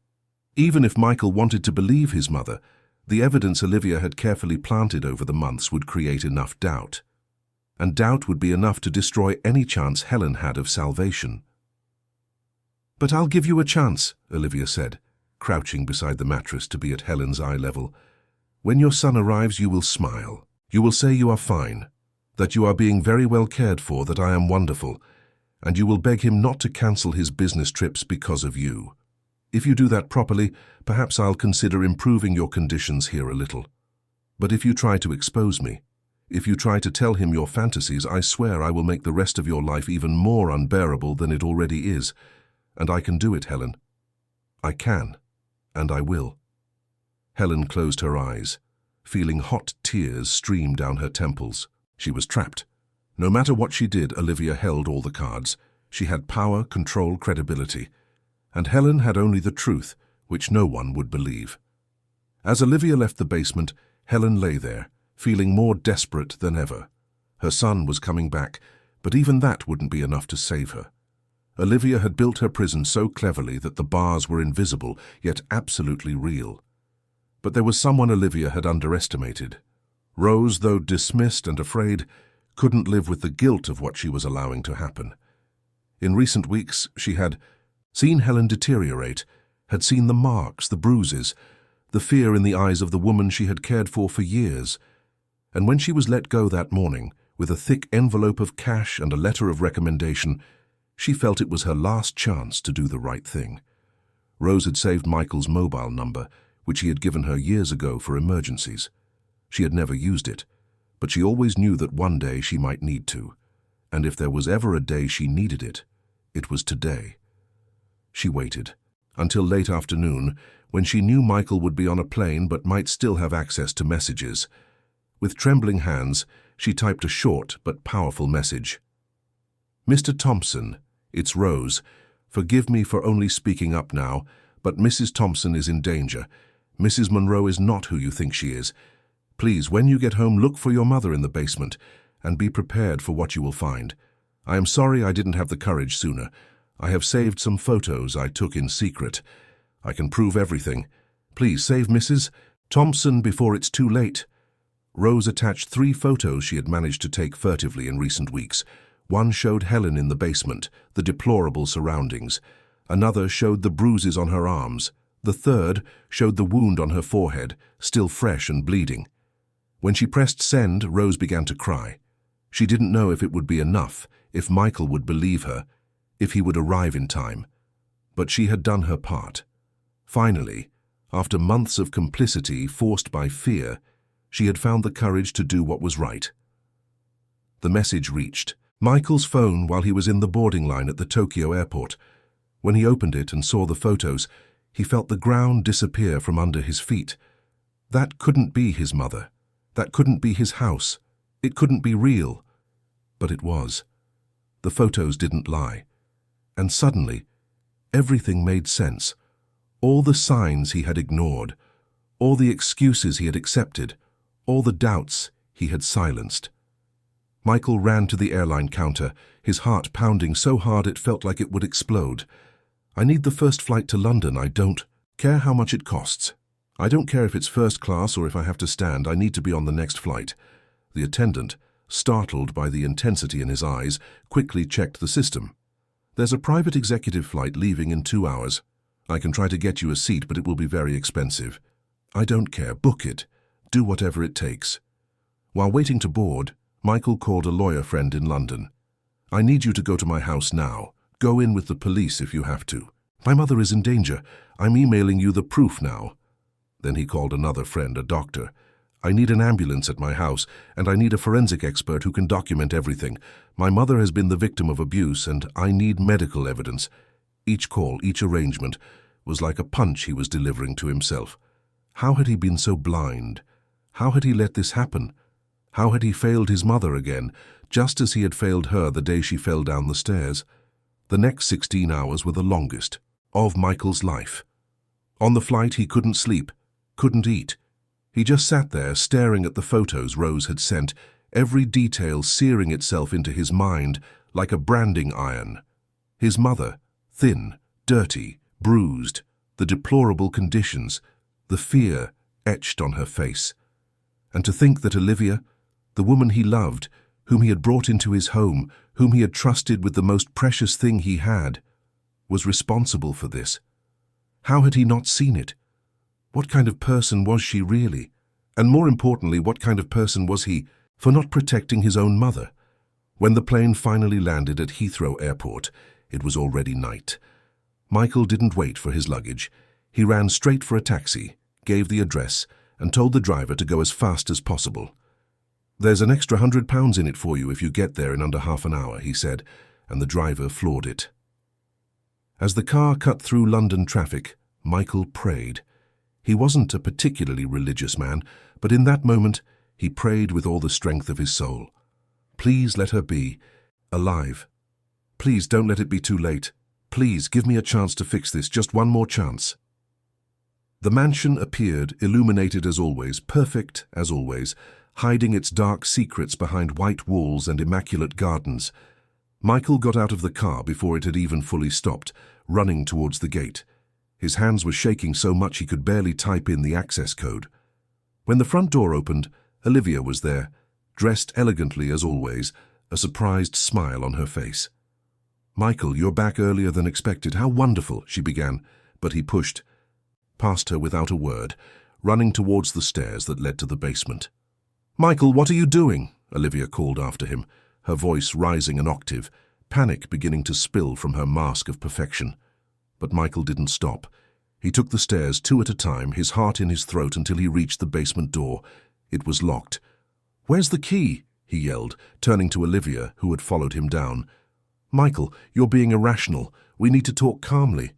Even if Michael wanted to believe his mother, the evidence Olivia had carefully planted over the months would create enough doubt. And doubt would be enough to destroy any chance Helen had of salvation. "But I'll give you a chance," Olivia said, crouching beside the mattress to be at Helen's eye level. "When your son arrives, you will smile. You will say you are fine, that you are being very well cared for, that I am wonderful, and you will beg him not to cancel his business trips because of you. If you do that properly, perhaps I'll consider improving your conditions here a little. But if you try to expose me, if you try to tell him your fantasies, I swear I will make the rest of your life even more unbearable than it already is. And I can do it, Helen. I can, and I will." Helen closed her eyes, feeling hot tears stream down her temples. She was trapped. No matter what she did, Olivia held all the cards. She had power, control, credibility. And Helen had only the truth, which no one would believe. As Olivia left the basement, Helen lay there, feeling more desperate than ever. Her son was coming back, but even that wouldn't be enough to save her. Olivia had built her prison so cleverly that the bars were invisible, yet absolutely real. But there was someone Olivia had underestimated. Rose, though dismissed and afraid, couldn't live with the guilt of what she was allowing to happen. In recent weeks, she had seen Helen deteriorate, had seen the marks, the bruises, the fear in the eyes of the woman she had cared for years. And when she was let go that morning, with a thick envelope of cash and a letter of recommendation, she felt it was her last chance to do the right thing. Rose had saved Michael's mobile number, which he had given her years ago for emergencies. She had never used it, but she always knew that one day she might need to. And if there was ever a day she needed it, it was today. She waited, until late afternoon, when she knew Michael would be on a plane but might still have access to messages. With trembling hands, she typed a short but powerful message. "Mr. Thompson, it's Rose. Forgive me for only speaking up now, but Mrs. Thompson is in danger. Mrs. Monroe is not who you think she is. Please, when you get home, look for your mother in the basement, and be prepared for what you will find. I am sorry I didn't have the courage sooner. I have saved some photos I took in secret. I can prove everything. Please save Mrs. Thompson before it's too late." Rose attached 3 photos she had managed to take furtively in recent weeks. One showed Helen in the basement, the deplorable surroundings. Another showed the bruises on her arms. The third showed the wound on her forehead, still fresh and bleeding. When she pressed send, Rose began to cry. She didn't know if it would be enough, if Michael would believe her, if he would arrive in time. But she had done her part. Finally, after months of complicity forced by fear, she had found the courage to do what was right. The message reached Michael's phone while he was in the boarding line at the Tokyo airport. When he opened it and saw the photos, he felt the ground disappear from under his feet. That couldn't be his mother. That couldn't be his house. It couldn't be real. But it was. The photos didn't lie. And suddenly, everything made sense. All the signs he had ignored, all the excuses he had accepted, all the doubts he had silenced. Michael ran to the airline counter, his heart pounding so hard it felt like it would explode. "I need the first flight to London. I don't care how much it costs. I don't care if it's first class or if I have to stand. I need to be on the next flight." The attendant, startled by the intensity in his eyes, quickly checked the system. "There's a private executive flight leaving in 2 hours. I can try to get you a seat, but it will be very expensive." "I don't care. Book it. Do whatever it takes." While waiting to board, Michael called a lawyer friend in London. "I need you to go to my house now. Go in with the police if you have to. My mother is in danger. I'm emailing you the proof now." Then he called another friend, a doctor. "I need an ambulance at my house, and I need a forensic expert who can document everything. My mother has been the victim of abuse, and I need medical evidence." Each call, each arrangement, was like a punch he was delivering to himself. How had he been so blind? How had he let this happen? How had he failed his mother again, just as he had failed her the day she fell down the stairs? The next 16 hours were the longest of Michael's life. On the flight, he couldn't sleep, couldn't eat. He just sat there staring at the photos Rose had sent, every detail searing itself into his mind like a branding iron. His mother, thin, dirty, bruised, the deplorable conditions, the fear etched on her face. And to think that Olivia, the woman he loved, whom he had brought into his home, whom he had trusted with the most precious thing he had, was responsible for this. How had he not seen it? What kind of person was she really? And more importantly, what kind of person was he for not protecting his own mother? When the plane finally landed at Heathrow Airport, it was already night. Michael didn't wait for his luggage. He ran straight for a taxi, gave the address, and told the driver to go as fast as possible. "There's an extra £100 in it for you if you get there in under half an hour," he said, and the driver floored it. As the car cut through London traffic, Michael prayed. He wasn't a particularly religious man, but in that moment he prayed with all the strength of his soul. Please let her be alive. Please don't let it be too late. Please give me a chance to fix this, just one more chance. The mansion appeared, illuminated as always, perfect as always, hiding its dark secrets behind white walls and immaculate gardens. Michael got out of the car before it had even fully stopped, running towards the gate. His hands were shaking so much he could barely type in the access code. When the front door opened, Olivia was there, dressed elegantly as always, a surprised smile on her face. "Michael, you're back earlier than expected. How wonderful," she began, but he pushed past her without a word, running towards the stairs that led to the basement. "Michael, what are you doing?" Olivia called after him, her voice rising an octave, panic beginning to spill from her mask of perfection. But Michael didn't stop. He took the stairs 2 at a time, his heart in his throat, until he reached the basement door. It was locked. "Where's the key?" he yelled, turning to Olivia, who had followed him down. "Michael, you're being irrational. We need to talk calmly.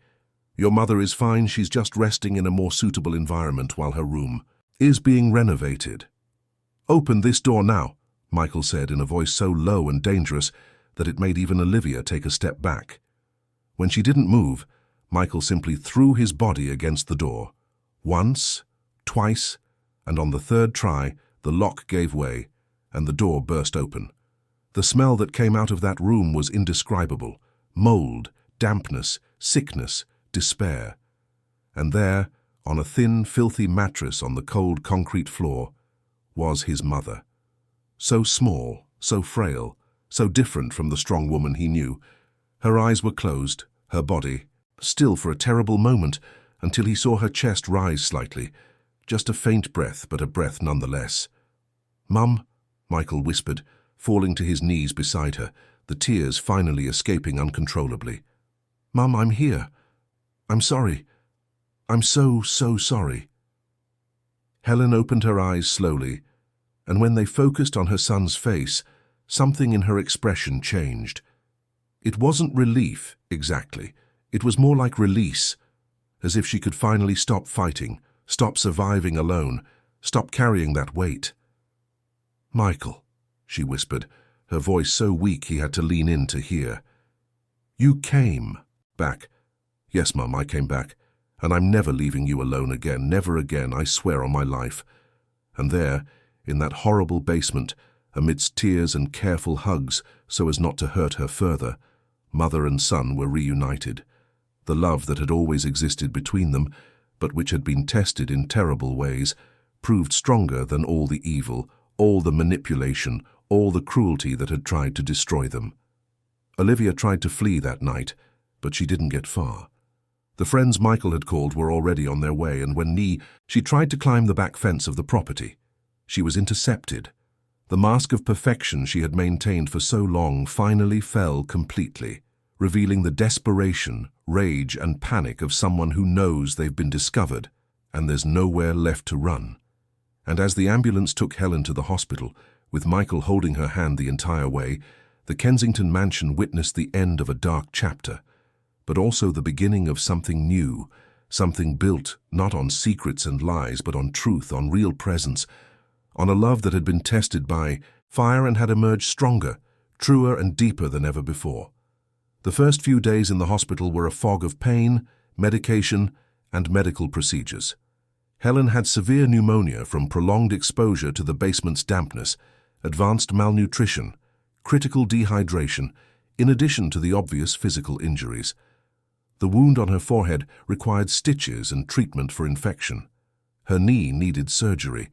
Your mother is fine. She's just resting in a more suitable environment while her room is being renovated." "Open this door now," Michael said in a voice so low and dangerous that it made even Olivia take a step back. When she didn't move, Michael simply threw his body against the door. Once, twice, and on the third try, the lock gave way, and the door burst open. The smell that came out of that room was indescribable. Mold, dampness, sickness, despair. And there, on a thin, filthy mattress on the cold concrete floor, was his mother. So small, so frail, so different from the strong woman he knew. Her eyes were closed, her body still for a terrible moment, until he saw her chest rise slightly. Just a faint breath, but a breath nonetheless. "Mum," Michael whispered, falling to his knees beside her, the tears finally escaping uncontrollably. "Mum, I'm here. I'm sorry. I'm so sorry." Helen opened her eyes slowly, and when they focused on her son's face, something in her expression changed. It wasn't relief, exactly. It was more like release, as if she could finally stop fighting, stop surviving alone, stop carrying that weight. "Michael," she whispered, her voice so weak he had to lean in to hear. "You came back." "Yes, Mum, I came back, and I'm never leaving you alone again, never again, I swear on my life." And there, in that horrible basement, amidst tears and careful hugs so as not to hurt her further, mother and son were reunited. The love that had always existed between them, but which had been tested in terrible ways, proved stronger than all the evil, all the manipulation, all the cruelty that had tried to destroy them. Olivia tried to flee that night, but she didn't get far. The friends Michael had called were already on their way, and when she tried to climb the back fence of the property. She was intercepted. The mask of perfection she had maintained for so long finally fell completely, revealing the desperation, rage, and panic of someone who knows they've been discovered, and there's nowhere left to run. And as the ambulance took Helen to the hospital, with Michael holding her hand the entire way, the Kensington mansion witnessed the end of a dark chapter, but also the beginning of something new, something built not on secrets and lies, but on truth, on real presence, on a love that had been tested by fire and had emerged stronger, truer and deeper than ever before. The first few days in the hospital were a fog of pain, medication, and medical procedures. Helen had severe pneumonia from prolonged exposure to the basement's dampness, advanced malnutrition, critical dehydration, in addition to the obvious physical injuries. The wound on her forehead required stitches and treatment for infection. Her knee needed surgery.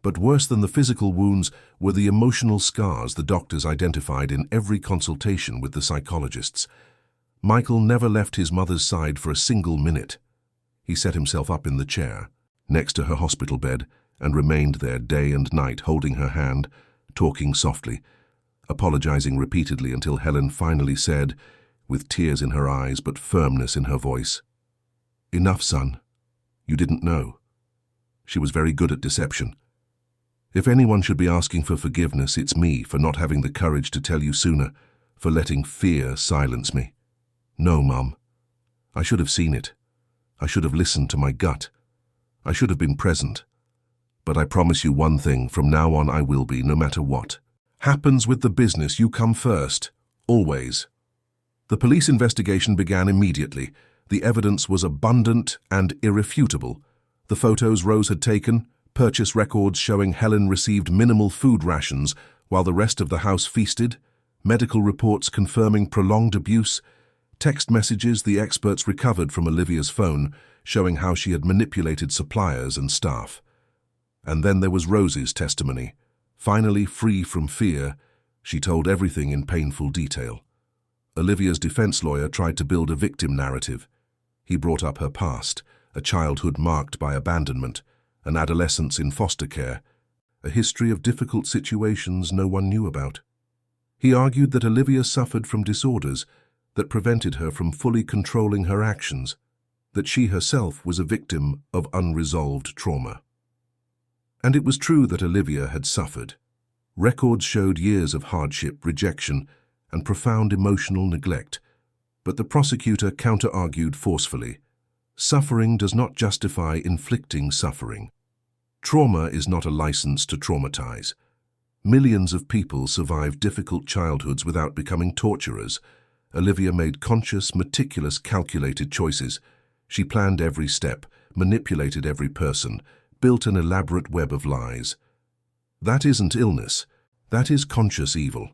But worse than the physical wounds were the emotional scars the doctors identified in every consultation with the psychologists. Michael never left his mother's side for a single minute. He set himself up in the chair, next to her hospital bed, and remained there day and night, holding her hand, talking softly, apologizing repeatedly until Helen finally said, with tears in her eyes but firmness in her voice, "Enough, son. You didn't know." She was very good at deception. "If anyone should be asking for forgiveness, it's me for not having the courage to tell you sooner, for letting fear silence me. No, Mum. I should have seen it. I should have listened to my gut. I should have been present. But I promise you one thing, from now on I will be, no matter what happens with the business. You come first, always." The police investigation began immediately. The evidence was abundant and irrefutable. The photos Rose had taken, purchase records showing Helen received minimal food rations while the rest of the house feasted, medical reports confirming prolonged abuse, text messages the experts recovered from Olivia's phone showing how she had manipulated suppliers and staff. And then there was Rose's testimony. Finally free from fear, she told everything in painful detail. Olivia's defense lawyer tried to build a victim narrative. He brought up her past, a childhood marked by abandonment, an adolescence in foster care, a history of difficult situations no one knew about. He argued that Olivia suffered from disorders that prevented her from fully controlling her actions, that she herself was a victim of unresolved trauma. And it was true that Olivia had suffered. Records showed years of hardship, rejection, and profound emotional neglect, but the prosecutor counter-argued forcefully. Suffering does not justify inflicting suffering. Trauma is not a license to traumatize. Millions of people survive difficult childhoods without becoming torturers. Olivia made conscious, meticulous, calculated choices. She planned every step, manipulated every person, built an elaborate web of lies. That isn't illness. That is conscious evil.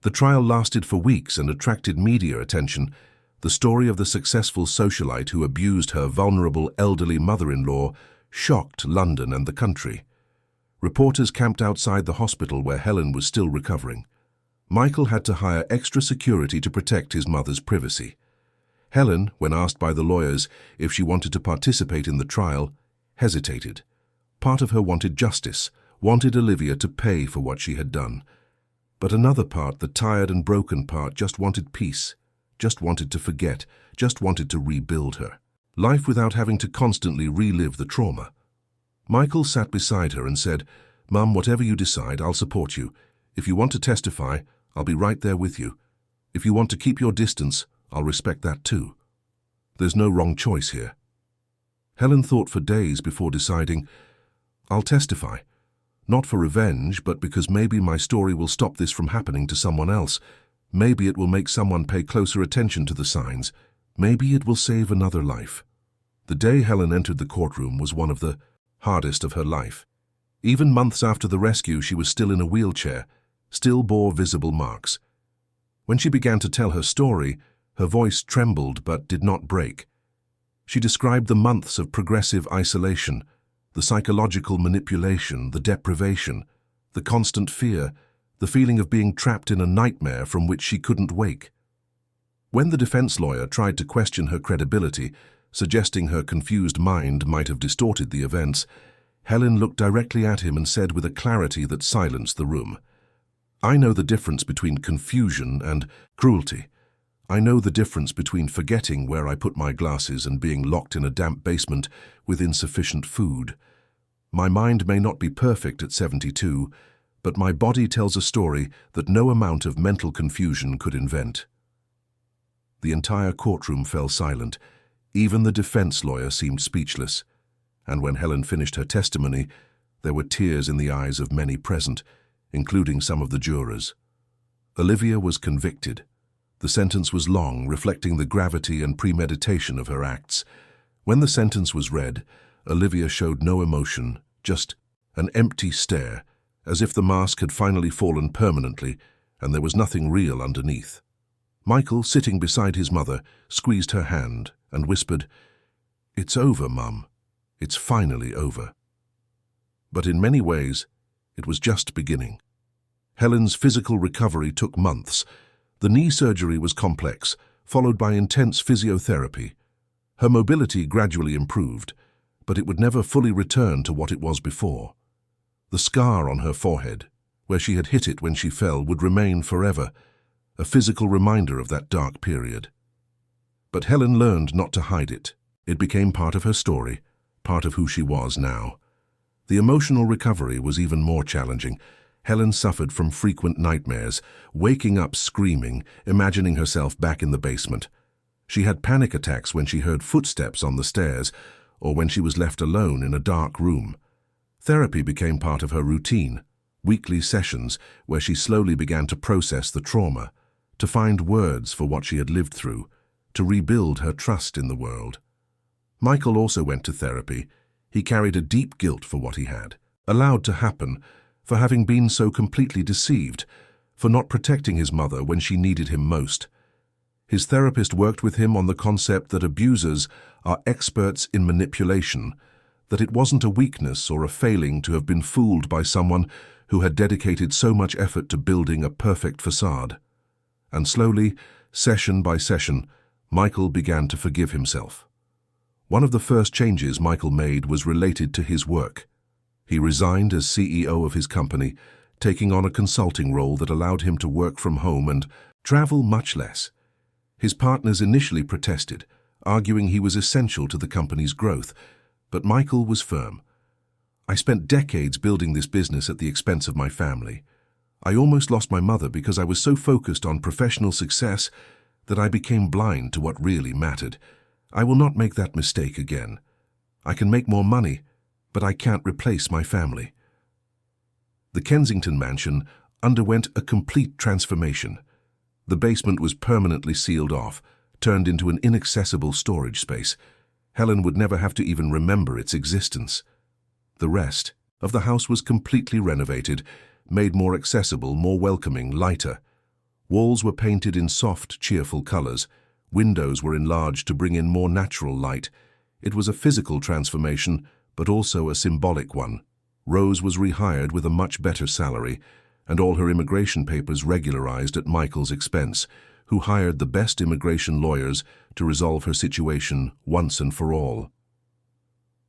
The trial lasted for weeks and attracted media attention. The story of the successful socialite who abused her vulnerable elderly mother-in-law shocked London and the country. Reporters camped outside the hospital where Helen was still recovering. Michael had to hire extra security to protect his mother's privacy. Helen, when asked by the lawyers if she wanted to participate in the trial, hesitated. Part of her wanted justice, wanted Olivia to pay for what she had done. But another part, the tired and broken part, just wanted peace, just wanted to forget, just wanted to rebuild her. Life without having to constantly relive the trauma. Michael sat beside her and said, "Mum, whatever you decide, I'll support you. If you want to testify, I'll be right there with you. If you want to keep your distance, I'll respect that too. There's no wrong choice here." Helen thought for days before deciding, "I'll testify. Not for revenge, but because maybe my story will stop this from happening to someone else. Maybe it will make someone pay closer attention to the signs. Maybe it will save another life." The day Helen entered the courtroom was one of the hardest of her life. Even months after the rescue, she was still in a wheelchair, still bore visible marks. When she began to tell her story, her voice trembled but did not break. She described the months of progressive isolation, the psychological manipulation, the deprivation, the constant fear, the feeling of being trapped in a nightmare from which she couldn't wake. When the defense lawyer tried to question her credibility, suggesting her confused mind might have distorted the events, Helen looked directly at him and said with a clarity that silenced the room, "I know the difference between confusion and cruelty. I know the difference between forgetting where I put my glasses and being locked in a damp basement with insufficient food. My mind may not be perfect at 72, but my body tells a story that no amount of mental confusion could invent." The entire courtroom fell silent. Even the defense lawyer seemed speechless. And when Helen finished her testimony, there were tears in the eyes of many present, including some of the jurors. Olivia was convicted. The sentence was long, reflecting the gravity and premeditation of her acts. When the sentence was read, Olivia showed no emotion, just an empty stare, as if the mask had finally fallen permanently and there was nothing real underneath. Michael, sitting beside his mother, squeezed her hand and whispered, "It's over, Mum. It's finally over." But in many ways, it was just beginning. Helen's physical recovery took months. The knee surgery was complex, followed by intense physiotherapy. Her mobility gradually improved, but it would never fully return to what it was before. The scar on her forehead, where she had hit it when she fell, would remain forever, a physical reminder of that dark period. But Helen learned not to hide it. It became part of her story, part of who she was now. The emotional recovery was even more challenging. Helen suffered from frequent nightmares, waking up screaming, imagining herself back in the basement. She had panic attacks when she heard footsteps on the stairs, or when she was left alone in a dark room. Therapy became part of her routine, weekly sessions where she slowly began to process the trauma, to find words for what she had lived through, to rebuild her trust in the world. Michael also went to therapy. He carried a deep guilt for what he had allowed to happen, for having been so completely deceived, for not protecting his mother when she needed him most. His therapist worked with him on the concept that abusers are experts in manipulation, that it wasn't a weakness or a failing to have been fooled by someone who had dedicated so much effort to building a perfect facade. And slowly, session by session, Michael began to forgive himself. One of the first changes Michael made was related to his work. He resigned as CEO of his company, taking on a consulting role that allowed him to work from home and travel much less. His partners initially protested, arguing he was essential to the company's growth, but Michael was firm. "I spent decades building this business at the expense of my family. I almost lost my mother because I was so focused on professional success that I became blind to what really mattered. I will not make that mistake again. I can make more money, but I can't replace my family." The Kensington mansion underwent a complete transformation. The basement was permanently sealed off, turned into an inaccessible storage space. Helen would never have to even remember its existence. The rest of the house was completely renovated, made more accessible, more welcoming, lighter. Walls were painted in soft, cheerful colors. Windows were enlarged to bring in more natural light. It was a physical transformation, but also a symbolic one. Rose was rehired with a much better salary, and all her immigration papers regularized at Michael's expense, who hired the best immigration lawyers to resolve her situation once and for all.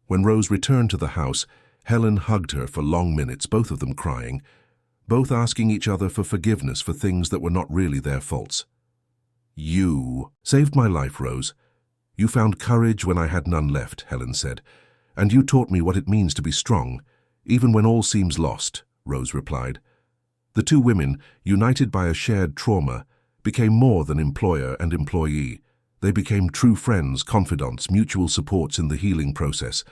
When Rose returned to the house, Helen hugged her for long minutes, both of them crying, both asking each other for forgiveness for things that were not really their faults. "You saved my life, Rose. You found courage when I had none left," Helen said. "And you taught me what it means to be strong, even when all seems lost," Rose replied. The two women, united by a shared trauma, became more than employer and employee. They became true friends, confidants, mutual supports in the healing process.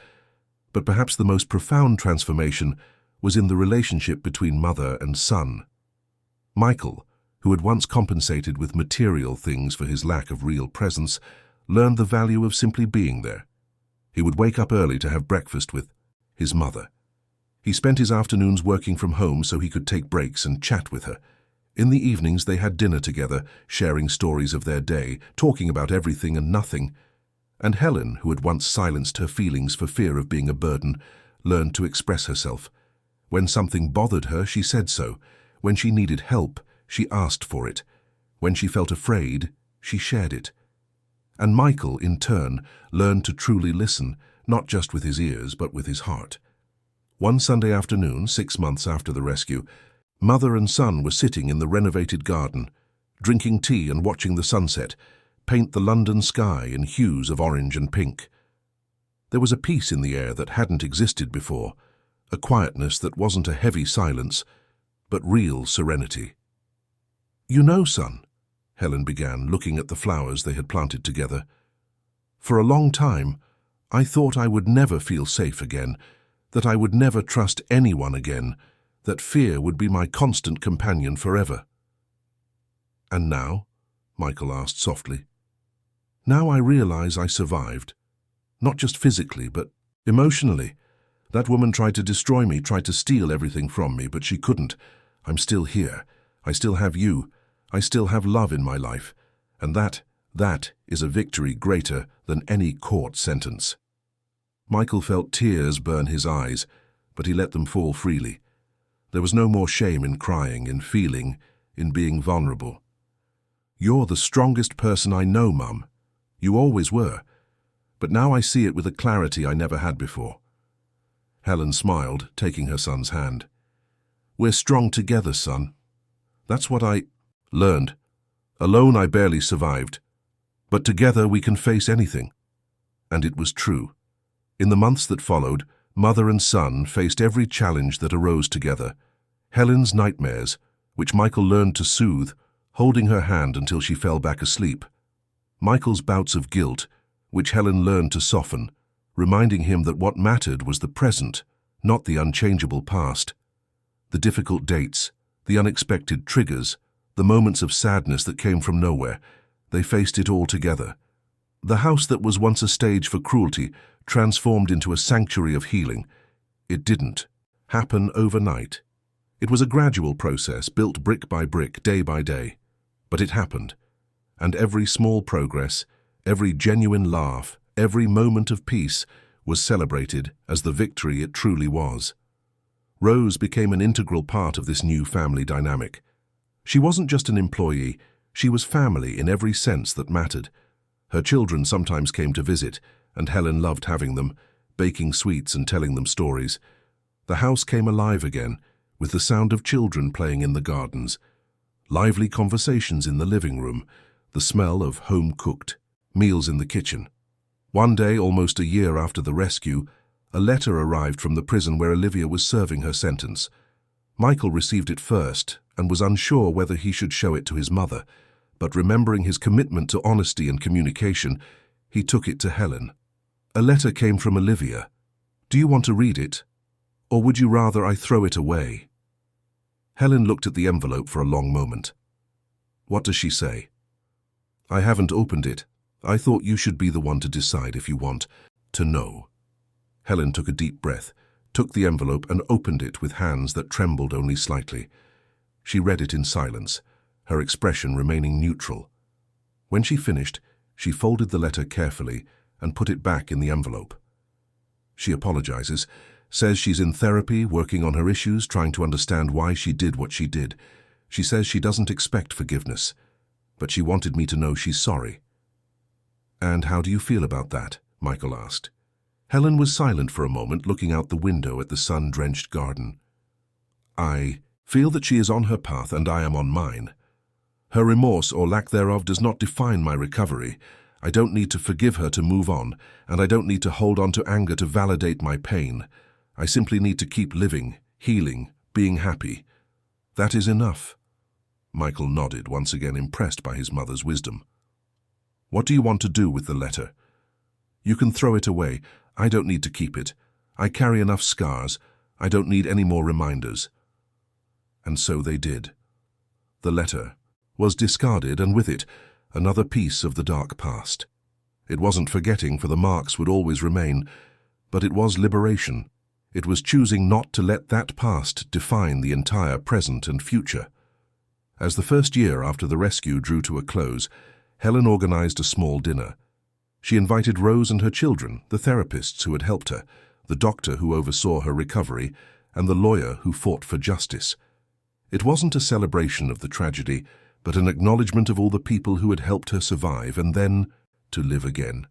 But perhaps the most profound transformation was in the relationship between mother and son. Michael, who had once compensated with material things for his lack of real presence, learned the value of simply being there. He would wake up early to have breakfast with his mother. He spent his afternoons working from home so he could take breaks and chat with her. In the evenings they had dinner together, sharing stories of their day, talking about everything and nothing. And Helen, who had once silenced her feelings for fear of being a burden, learned to express herself. When something bothered her, she said so. When she needed help, she asked for it. When she felt afraid, she shared it. And Michael, in turn, learned to truly listen, not just with his ears, but with his heart. One Sunday afternoon, 6 months after the rescue, mother and son were sitting in the renovated garden, drinking tea and watching the sunset paint the London sky in hues of orange and pink. There was a peace in the air that hadn't existed before, a quietness that wasn't a heavy silence, but real serenity. "You know, son," Helen began, looking at the flowers they had planted together, "for a long time, I thought I would never feel safe again, that I would never trust anyone again, that fear would be my constant companion forever." "And now?" Michael asked softly. "Now I realize I survived, not just physically, but Emotionally. That woman tried to destroy me, tried to steal everything from me, but she couldn't. I'm still here. I still have you. I still have love in my life. And that is a victory greater than any court sentence. Michael felt tears burn his eyes, but he let them fall freely. There was no more shame in crying, in feeling, in being vulnerable. You're the strongest person I know, Mum. You always were. But now I see it with a clarity I never had before. Helen smiled, taking her son's hand. We're strong together, son. That's what I learned. Alone I barely survived. But together we can face anything. And it was true. In the months that followed, mother and son faced every challenge that arose together. Helen's nightmares, which Michael learned to soothe, holding her hand until she fell back asleep. Michael's bouts of guilt, which Helen learned to soften, reminding him that what mattered was the present, not the unchangeable past. The difficult dates, the unexpected triggers, the moments of sadness that came from nowhere, they faced it all together. The house that was once a stage for cruelty transformed into a sanctuary of healing. It didn't happen overnight. It was a gradual process, built brick by brick, day by day. But it happened. And every small progress, every genuine laugh, every moment of peace was celebrated as the victory it truly was. Rose became an integral part of this new family dynamic. She wasn't just an employee, she was family in every sense that mattered. Her children sometimes came to visit, and Helen loved having them, baking sweets and telling them stories. The house came alive again, with the sound of children playing in the gardens, lively conversations in the living room, the smell of home-cooked meals in the kitchen. One day, almost a year after the rescue, a letter arrived from the prison where Olivia was serving her sentence. Michael received it first and was unsure whether he should show it to his mother, but remembering his commitment to honesty and communication, he took it to Helen. A letter came from Olivia. Do you want to read it? Or would you rather I throw it away? Helen looked at the envelope for a long moment. What does she say? I haven't opened it. I thought you should be the one to decide if you want to know. Helen took a deep breath, took the envelope and opened it with hands that trembled only slightly. She read it in silence, her expression remaining neutral. When she finished, she folded the letter carefully and put it back in the envelope. She apologizes, says she's in therapy, working on her issues, trying to understand why she did what she did. She says she doesn't expect forgiveness, but she wanted me to know she's sorry. And how do you feel about that? Michael asked. Helen was silent for a moment, looking out the window at the sun-drenched garden. I feel that she is on her path and I am on mine. Her remorse or lack thereof does not define my recovery. I don't need to forgive her to move on, and I don't need to hold on to anger to validate my pain. I simply need to keep living, healing, being happy. That is enough. Michael nodded, once again impressed by his mother's wisdom. What do you want to do with the letter? You can throw it away. I don't need to keep it. I carry enough scars. I don't need any more reminders. And so they did. The letter was discarded, and with it, another piece of the dark past. It wasn't forgetting, for the marks would always remain, but it was liberation. It was choosing not to let that past define the entire present and future. As the first year after the rescue drew to a close, Helen organized a small dinner. She invited Rose and her children, the therapists who had helped her, the doctor who oversaw her recovery, and the lawyer who fought for justice. It wasn't a celebration of the tragedy, but an acknowledgement of all the people who had helped her survive and then to live again.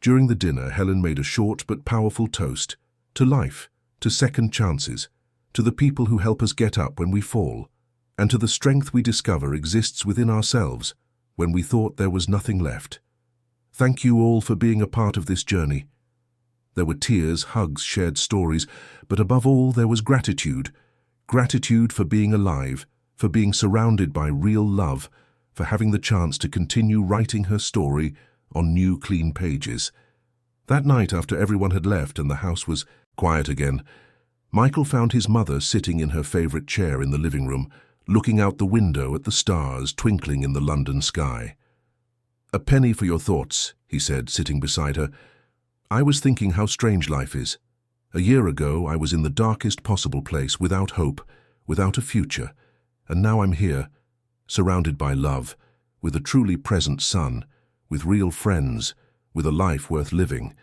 During the dinner, Helen made a short but powerful toast to life, to second chances, to the people who help us get up when we fall, and to the strength we discover exists within ourselves when we thought there was nothing left. Thank you all for being a part of this journey. There were tears, hugs, shared stories, but above all there was gratitude. Gratitude for being alive, for being surrounded by real love, for having the chance to continue writing her story on new, clean pages. That night, after everyone had left and the house was quiet again, Michael found his mother sitting in her favorite chair in the living room, looking out the window at the stars twinkling in the London sky. "A penny for your thoughts," he said, sitting beside her. I was thinking how strange life is. A year ago, I was in the darkest possible place, without hope, without a future, and now I'm here, surrounded by love, with a truly present son, with real friends, with a life worth living.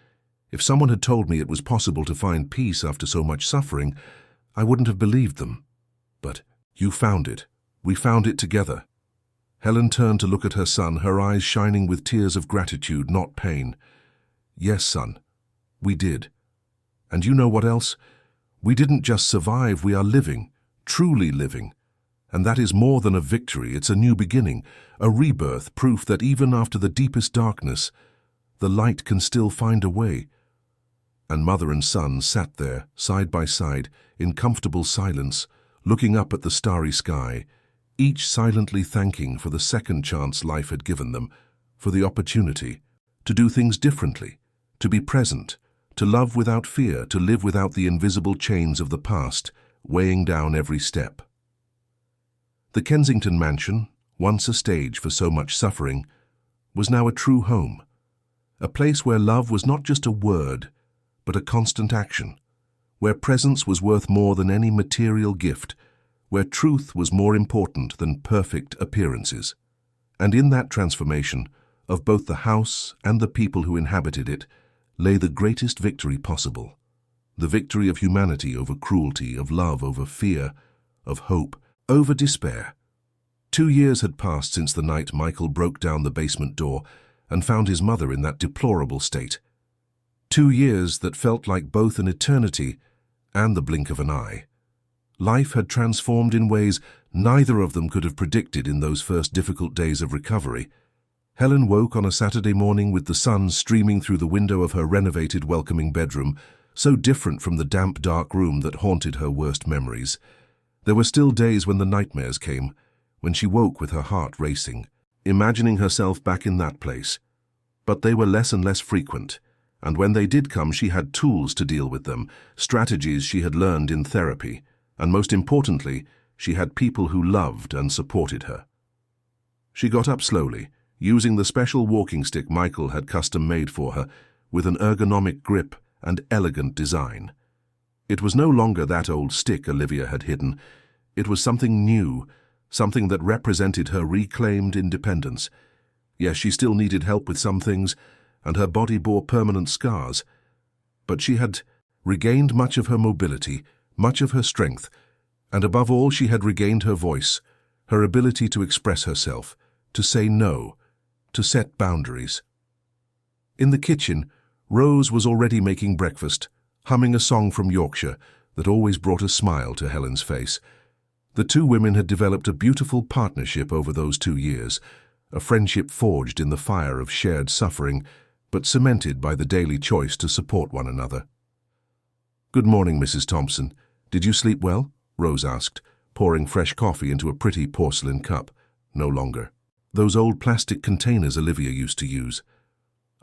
If someone had told me it was possible to find peace after so much suffering, I wouldn't have believed them. But you found it. We found it together. Helen turned to look at her son, her eyes shining with tears of gratitude, not pain. Yes, son, we did. And you know what else? We didn't just survive, we are living, truly living. And that is more than a victory, it's a new beginning, a rebirth, proof that even after the deepest darkness, the light can still find a way. And mother and son sat there, side by side, in comfortable silence, looking up at the starry sky, each silently thanking for the second chance life had given them, for the opportunity to do things differently, to be present, to love without fear, to live without the invisible chains of the past, weighing down every step. The Kensington mansion, once a stage for so much suffering, was now a true home, a place where love was not just a word, but a constant action, where presence was worth more than any material gift, where truth was more important than perfect appearances. And in that transformation, of both the house and the people who inhabited it, lay the greatest victory possible, the victory of humanity over cruelty, of love over fear, of hope over despair. 2 years had passed since the night Michael broke down the basement door and found his mother in that deplorable state. 2 years that felt like both an eternity and the blink of an eye. Life had transformed in ways neither of them could have predicted in those first difficult days of recovery. Helen woke on a Saturday morning with the sun streaming through the window of her renovated, welcoming bedroom, so different from the damp, dark room that haunted her worst memories. There were still days when the nightmares came, when she woke with her heart racing, imagining herself back in that place. But they were less and less frequent, and when they did come, she had tools to deal with them, strategies she had learned in therapy, and most importantly, she had people who loved and supported her. She got up slowly, using the special walking stick Michael had custom-made for her, with an ergonomic grip and elegant design. It was no longer that old stick Olivia had hidden. It was something new, something that represented her reclaimed independence. Yes, she still needed help with some things, and her body bore permanent scars. But she had regained much of her mobility, much of her strength, and above all she had regained her voice, her ability to express herself, to say no, to set boundaries. In the kitchen, Rose was already making breakfast, humming a song from Yorkshire that always brought a smile to Helen's face. The two women had developed a beautiful partnership over those 2 years, a friendship forged in the fire of shared suffering, but cemented by the daily choice to support one another. "Good morning, Mrs. Thompson. Did you sleep well?" Rose asked, pouring fresh coffee into a pretty porcelain cup. No longer. Those old plastic containers Olivia used to use.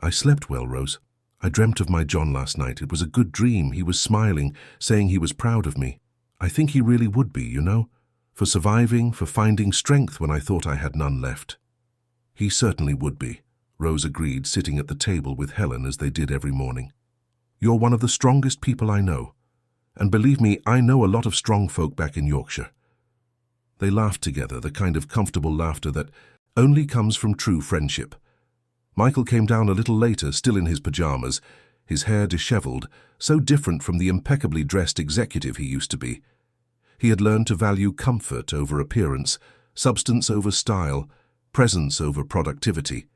"I slept well, Rose. I dreamt of my John last night. It was a good dream. He was smiling, saying he was proud of me. I think he really would be, you know, for surviving, for finding strength when I thought I had none left." "He certainly would be," Rose agreed, sitting at the table with Helen as they did every morning. "You're one of the strongest people I know. And believe me, I know a lot of strong folk back in Yorkshire." They laughed together, the kind of comfortable laughter that only comes from true friendship. Michael came down a little later, still in his pajamas, his hair disheveled, so different from the impeccably dressed executive he used to be. He had learned to value comfort over appearance, substance over style, presence over productivity.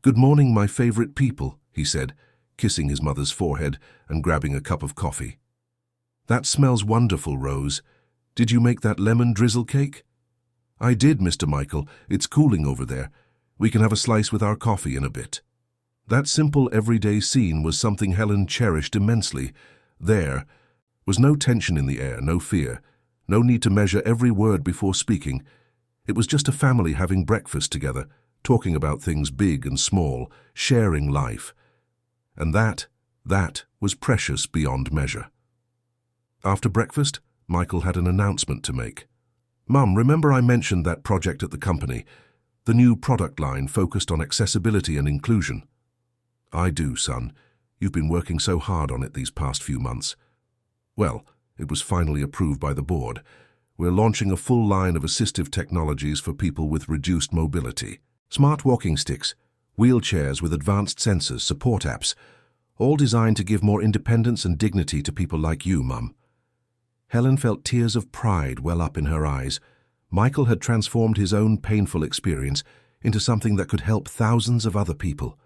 "Good morning, my favorite people," he said, kissing his mother's forehead and grabbing a cup of coffee. "That smells wonderful, Rose. Did you make that lemon drizzle cake?" "I did, Mr. Michael. It's cooling over there. We can have a slice with our coffee in a bit." That simple everyday scene was something Helen cherished immensely. There was no tension in the air, no fear, no need to measure every word before speaking. It was just a family having breakfast together, talking about things big and small, sharing life. And that was precious beyond measure. After breakfast, Michael had an announcement to make. "Mum, remember I mentioned that project at the company, the new product line focused on accessibility and inclusion?" "I do, son. You've been working so hard on it these past few months. Well, it was finally approved by the board. We're launching a full line of assistive technologies for people with reduced mobility. Smart walking sticks, wheelchairs with advanced sensors, support apps, all designed to give more independence and dignity to people like you, Mum. Helen felt tears of pride well up in her eyes. Michael had transformed his own painful experience into something that could help thousands of other people.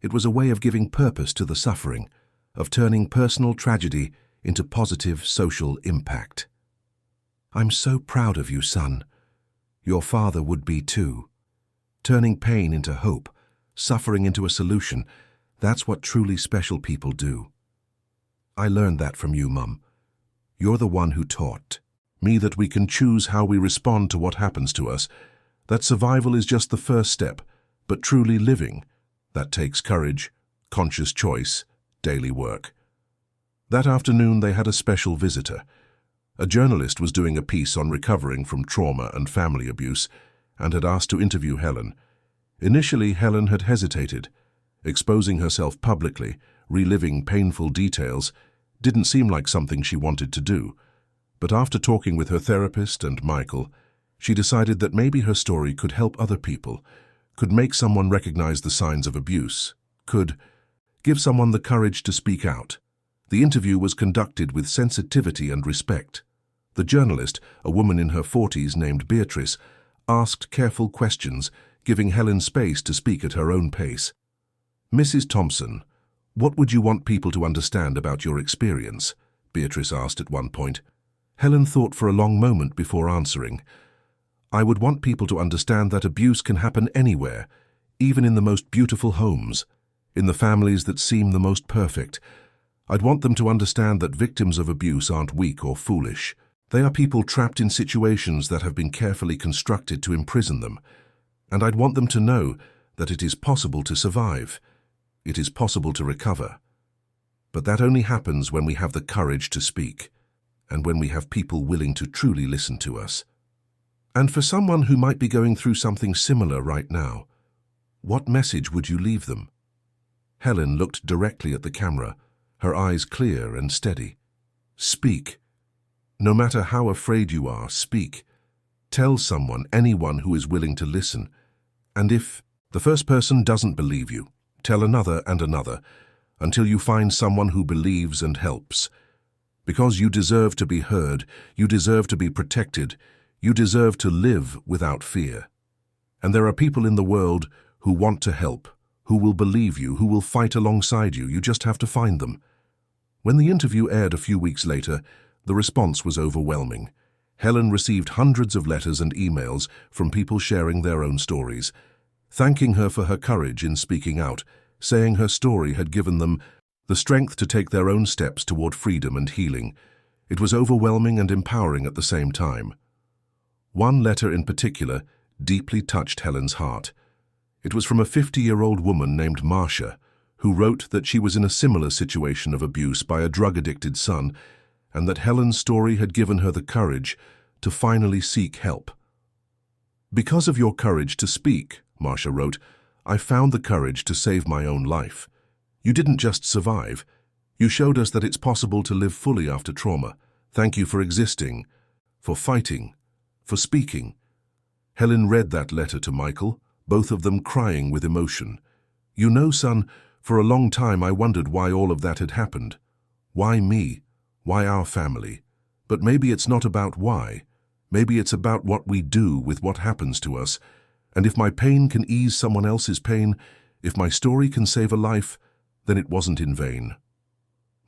It was a way of giving purpose to the suffering, of turning personal tragedy into positive social impact. I'm so proud of you, son. Your father would be too. Turning pain into hope, suffering into a solution, that's what truly special people do. I learned that from you, Mum. You're the one who taught me that we can choose how we respond to what happens to us, that survival is just the first step, but truly living, that takes courage, conscious choice, daily work. That afternoon they had a special visitor. A journalist was doing a piece on recovering from trauma and family abuse and had asked to interview Helen. Initially, Helen had hesitated. Exposing herself publicly, reliving painful details, didn't seem like something she wanted to do. But after talking with her therapist and Michael, she decided that maybe her story could help other people, could make someone recognize the signs of abuse, could give someone the courage to speak out. The interview was conducted with sensitivity and respect. The journalist, a woman in her 40s named Beatrice, asked careful questions, giving Helen space to speak at her own pace. Mrs. Thompson, what would you want people to understand about your experience? Beatrice asked at one point. Helen thought for a long moment before answering. I would want people to understand that abuse can happen anywhere, even in the most beautiful homes, in the families that seem the most perfect. I'd want them to understand that victims of abuse aren't weak or foolish. They are people trapped in situations that have been carefully constructed to imprison them. And I'd want them to know that it is possible to survive. It is possible to recover. But that only happens when we have the courage to speak, and when we have people willing to truly listen to us. And for someone who might be going through something similar right now, what message would you leave them? Helen looked directly at the camera, her eyes clear and steady. Speak. No matter how afraid you are, speak. Tell someone, anyone who is willing to listen. And if the first person doesn't believe you, tell another and another, until you find someone who believes and helps. Because you deserve to be heard, you deserve to be protected, you deserve to live without fear. And there are people in the world who want to help, who will believe you, who will fight alongside you. You just have to find them. When the interview aired a few weeks later, the response was overwhelming. Helen received hundreds of letters and emails from people sharing their own stories, thanking her for her courage in speaking out, saying her story had given them the strength to take their own steps toward freedom and healing. It was overwhelming and empowering at the same time. One letter in particular deeply touched Helen's heart. It was from a 50-year-old woman named Marcia, who wrote that she was in a similar situation of abuse by a drug-addicted son, and that Helen's story had given her the courage to finally seek help. Because of your courage to speak, Marcia wrote, I found the courage to save my own life. You didn't just survive. You showed us that it's possible to live fully after trauma. Thank you for existing, for fighting, for speaking. Helen read that letter to Michael, both of them crying with emotion. You know, son, for a long time I wondered why all of that had happened. Why me? Why our family? But maybe it's not about why. Maybe it's about what we do with what happens to us. And if my pain can ease someone else's pain, if my story can save a life, then it wasn't in vain.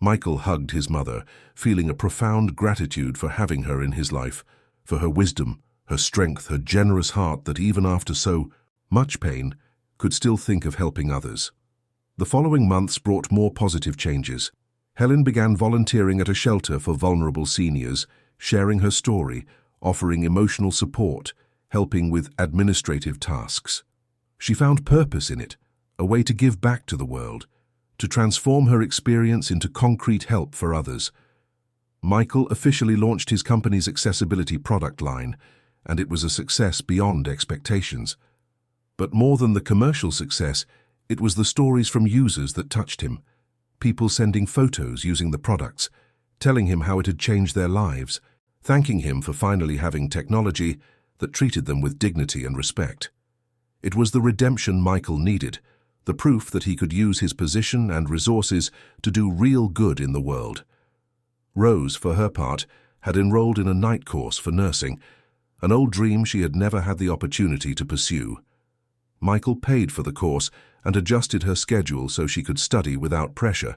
Michael hugged his mother, feeling a profound gratitude for having her in his life, for her wisdom, her strength, her generous heart that even after so much pain, could still think of helping others. The following months brought more positive changes. Helen began volunteering at a shelter for vulnerable seniors, sharing her story, offering emotional support, helping with administrative tasks. She found purpose in it, a way to give back to the world, to transform her experience into concrete help for others. Michael officially launched his company's accessibility product line, and it was a success beyond expectations. But more than the commercial success, it was the stories from users that touched him. people sending photos using the products, telling him how it had changed their lives, thanking him for finally having technology that treated them with dignity and respect. It was the redemption Michael needed, the proof that he could use his position and resources to do real good in the world. Rose, for her part, had enrolled in a night course for nursing, an old dream she had never had the opportunity to pursue. Michael paid for the course and adjusted her schedule so she could study without pressure.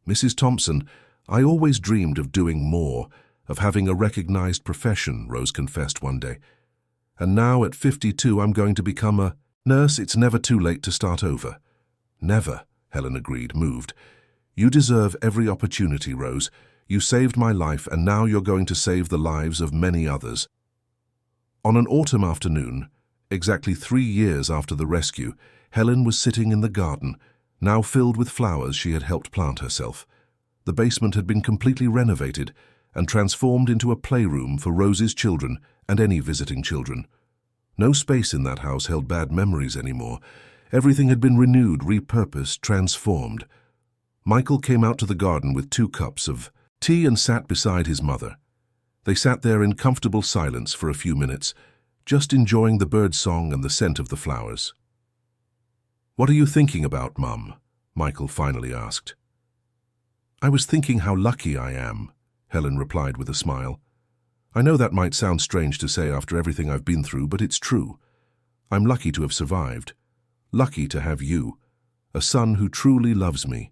"Mrs. Thompson, I always dreamed of doing more, of having a recognized profession," Rose confessed one day. "And now at 52 I'm going to become a nurse. It's never too late to start over." "Never," Helen agreed, moved. "You deserve every opportunity, Rose. You saved my life, and now you're going to save the lives of many others." On an autumn afternoon, exactly 3 years after the rescue, Helen was sitting in the garden, now filled with flowers she had helped plant herself. The basement had been completely renovated and transformed into a playroom for Rose's children and any visiting children. No space in that house held bad memories anymore. Everything had been renewed, repurposed, transformed. Michael came out to the garden with 2 cups of tea and sat beside his mother. They sat there in comfortable silence for a few minutes, just enjoying the birdsong and the scent of the flowers. "What are you thinking about, Mum?" Michael finally asked. "I was thinking how lucky I am," Helen replied with a smile. "I know that might sound strange to say after everything I've been through, but it's true. I'm lucky to have survived. Lucky to have you, a son who truly loves me,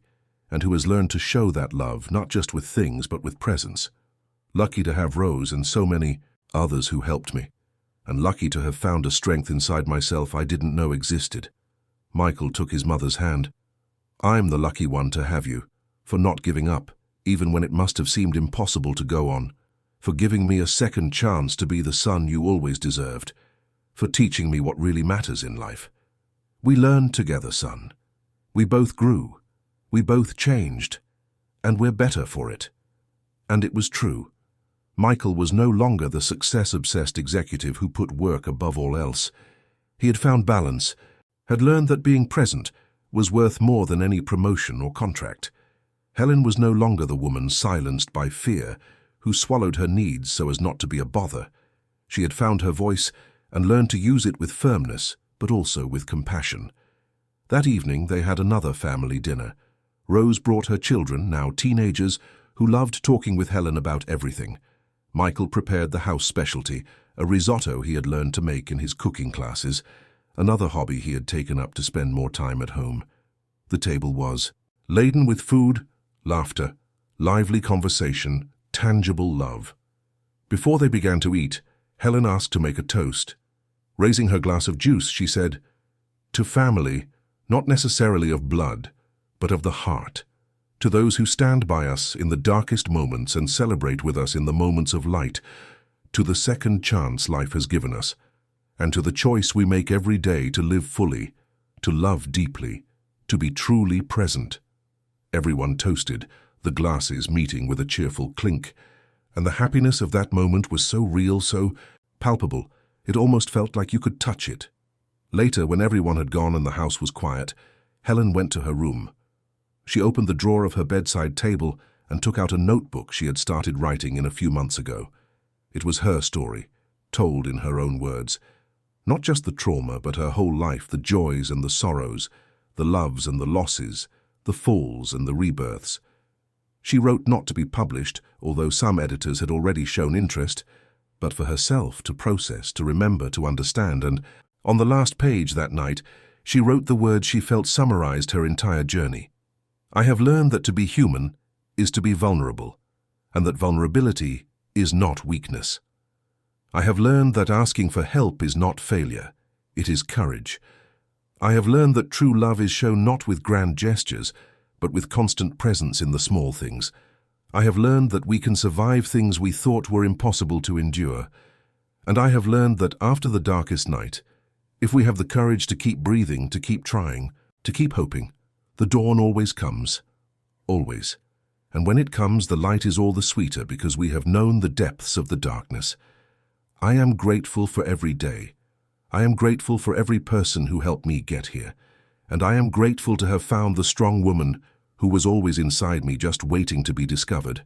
and who has learned to show that love not just with things but with presence. Lucky to have Rose and so many others who helped me, and lucky to have found a strength inside myself I didn't know existed." Michael took his mother's hand. "I'm the lucky one to have you, for not giving up, even when it must have seemed impossible to go on, for giving me a second chance to be the son you always deserved, for teaching me what really matters in life. We learned together, son. We both grew. We both changed. And we're better for it." And it was true. Michael was no longer the success-obsessed executive who put work above all else. He had found balance, had learned that being present was worth more than any promotion or contract. Helen was no longer the woman silenced by fear, who swallowed her needs so as not to be a bother. She had found her voice and learned to use it with firmness, but also with compassion. That evening they had another family dinner. Rose brought her children, now teenagers, who loved talking with Helen about everything. Michael prepared the house specialty, a risotto he had learned to make in his cooking classes, another hobby he had taken up to spend more time at home. The table was laden with food, laughter, lively conversation, tangible love. Before they began to eat, Helen asked to make a toast. Raising her glass of juice, she said, "To family, not necessarily of blood, but of the heart. To those who stand by us in the darkest moments and celebrate with us in the moments of light, to the second chance life has given us, and to the choice we make every day to live fully, to love deeply, to be truly present." Everyone toasted, the glasses meeting with a cheerful clink, and the happiness of that moment was so real, so palpable, it almost felt like you could touch it. Later, when everyone had gone and the house was quiet, Helen went to her room. She opened the drawer of her bedside table and took out a notebook she had started writing in a few months ago. It was her story, told in her own words. Not just the trauma, but her whole life, the joys and the sorrows, the loves and the losses, the falls and the rebirths. She wrote not to be published, although some editors had already shown interest, but for herself to process, to remember, to understand, and on the last page that night, she wrote the words she felt summarized her entire journey. "I have learned that to be human is to be vulnerable, and that vulnerability is not weakness. I have learned that asking for help is not failure, it is courage. I have learned that true love is shown not with grand gestures, but with constant presence in the small things. I have learned that we can survive things we thought were impossible to endure. And I have learned that after the darkest night, if we have the courage to keep breathing, to keep trying, to keep hoping, the dawn always comes. Always. And when it comes, the light is all the sweeter because we have known the depths of the darkness. I am grateful for every day. I am grateful for every person who helped me get here. And I am grateful to have found the strong woman who was always inside me just waiting to be discovered.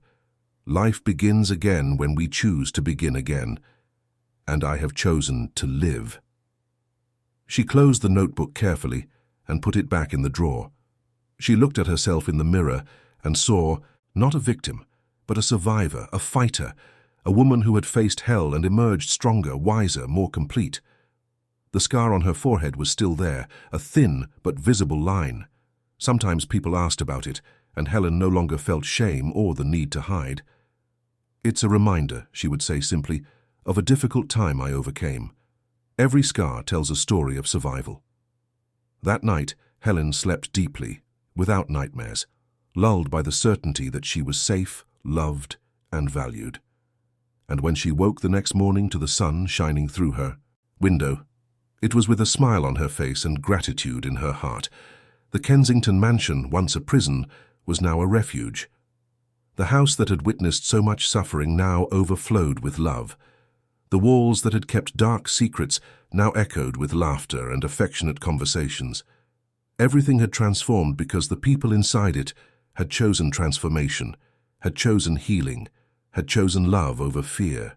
Life begins again when we choose to begin again, and I have chosen to live." She closed the notebook carefully and put it back in the drawer. She looked at herself in the mirror and saw, not a victim, but a survivor, a fighter, a woman who had faced hell and emerged stronger, wiser, more complete. The scar on her forehead was still there, a thin but visible line. Sometimes people asked about it, and Helen no longer felt shame or the need to hide. "It's a reminder," she would say simply, "of a difficult time I overcame. Every scar tells a story of survival." That night, Helen slept deeply, without nightmares, lulled by the certainty that she was safe, loved, and valued. And when she woke the next morning to the sun shining through her window, it was with a smile on her face and gratitude in her heart. The Kensington mansion, once a prison, was now a refuge. The house that had witnessed so much suffering now overflowed with love. The walls that had kept dark secrets now echoed with laughter and affectionate conversations. Everything had transformed because the people inside it had chosen transformation, had chosen healing, had chosen love over fear.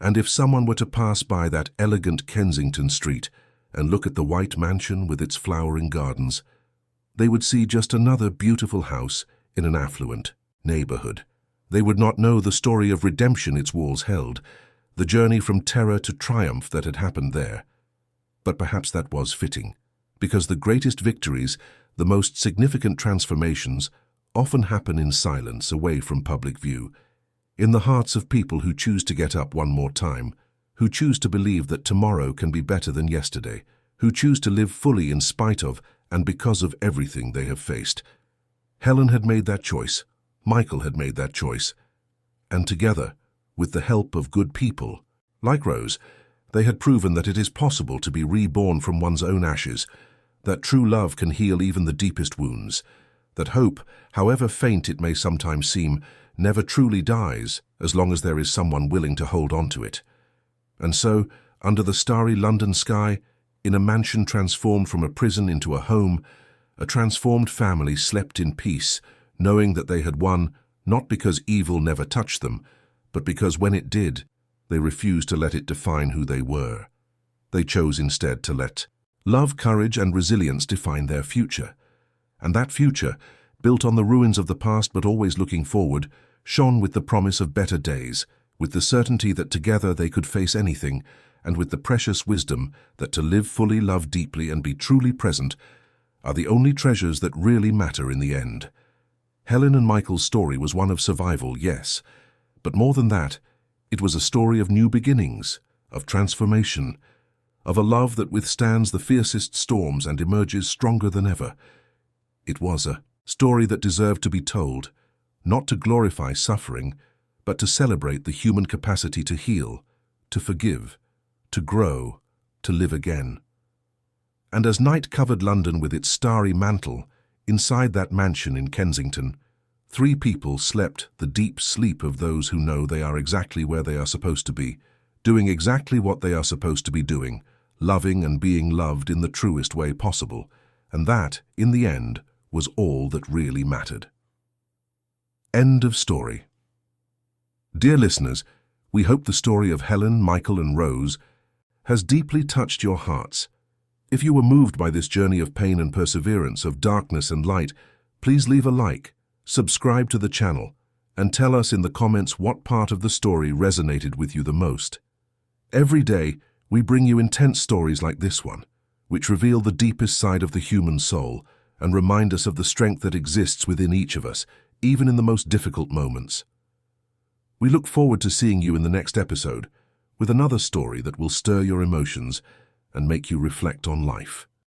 And if someone were to pass by that elegant Kensington street and look at the white mansion with its flowering gardens, they would see just another beautiful house in an affluent neighborhood. They would not know the story of redemption its walls held, the journey from terror to triumph that had happened there. But perhaps that was fitting, because the greatest victories, the most significant transformations, often happen in silence, away from public view, in the hearts of people who choose to get up one more time, who choose to believe that tomorrow can be better than yesterday, who choose to live fully in spite of and because of everything they have faced. Helen had made that choice. Michael had made that choice. And together, with the help of good people, like Rose, they had proven that it is possible to be reborn from one's own ashes, that true love can heal even the deepest wounds, that hope, however faint it may sometimes seem, never truly dies as long as there is someone willing to hold on to it. And so, under the starry London sky, in a mansion transformed from a prison into a home, a transformed family slept in peace, knowing that they had won, not because evil never touched them, but because when it did, they refused to let it define who they were. They chose instead to let love, courage, and resilience define their future. And that future, built on the ruins of the past but always looking forward, shone with the promise of better days, with the certainty that together they could face anything, and with the precious wisdom that to live fully, love deeply, and be truly present are the only treasures that really matter in the end. Helen and Michael's story was one of survival, yes, but more than that, it was a story of new beginnings, of transformation, of a love that withstands the fiercest storms and emerges stronger than ever. It was a story that deserved to be told, not to glorify suffering, but to celebrate the human capacity to heal, to forgive, to grow, to live again. And as night covered London with its starry mantle, inside that mansion in Kensington, 3 people slept the deep sleep of those who know they are exactly where they are supposed to be, doing exactly what they are supposed to be doing, loving and being loved in the truest way possible, and that, in the end, was all that really mattered. End of story. Dear listeners, we hope the story of Helen, Michael, and Rose has deeply touched your hearts. If you were moved by this journey of pain and perseverance, of darkness and light, please leave a like, subscribe to the channel, and tell us in the comments what part of the story resonated with you the most. Every day, we bring you intense stories like this one, which reveal the deepest side of the human soul and remind us of the strength that exists within each of us, even in the most difficult moments. We look forward to seeing you in the next episode with another story that will stir your emotions and make you reflect on life.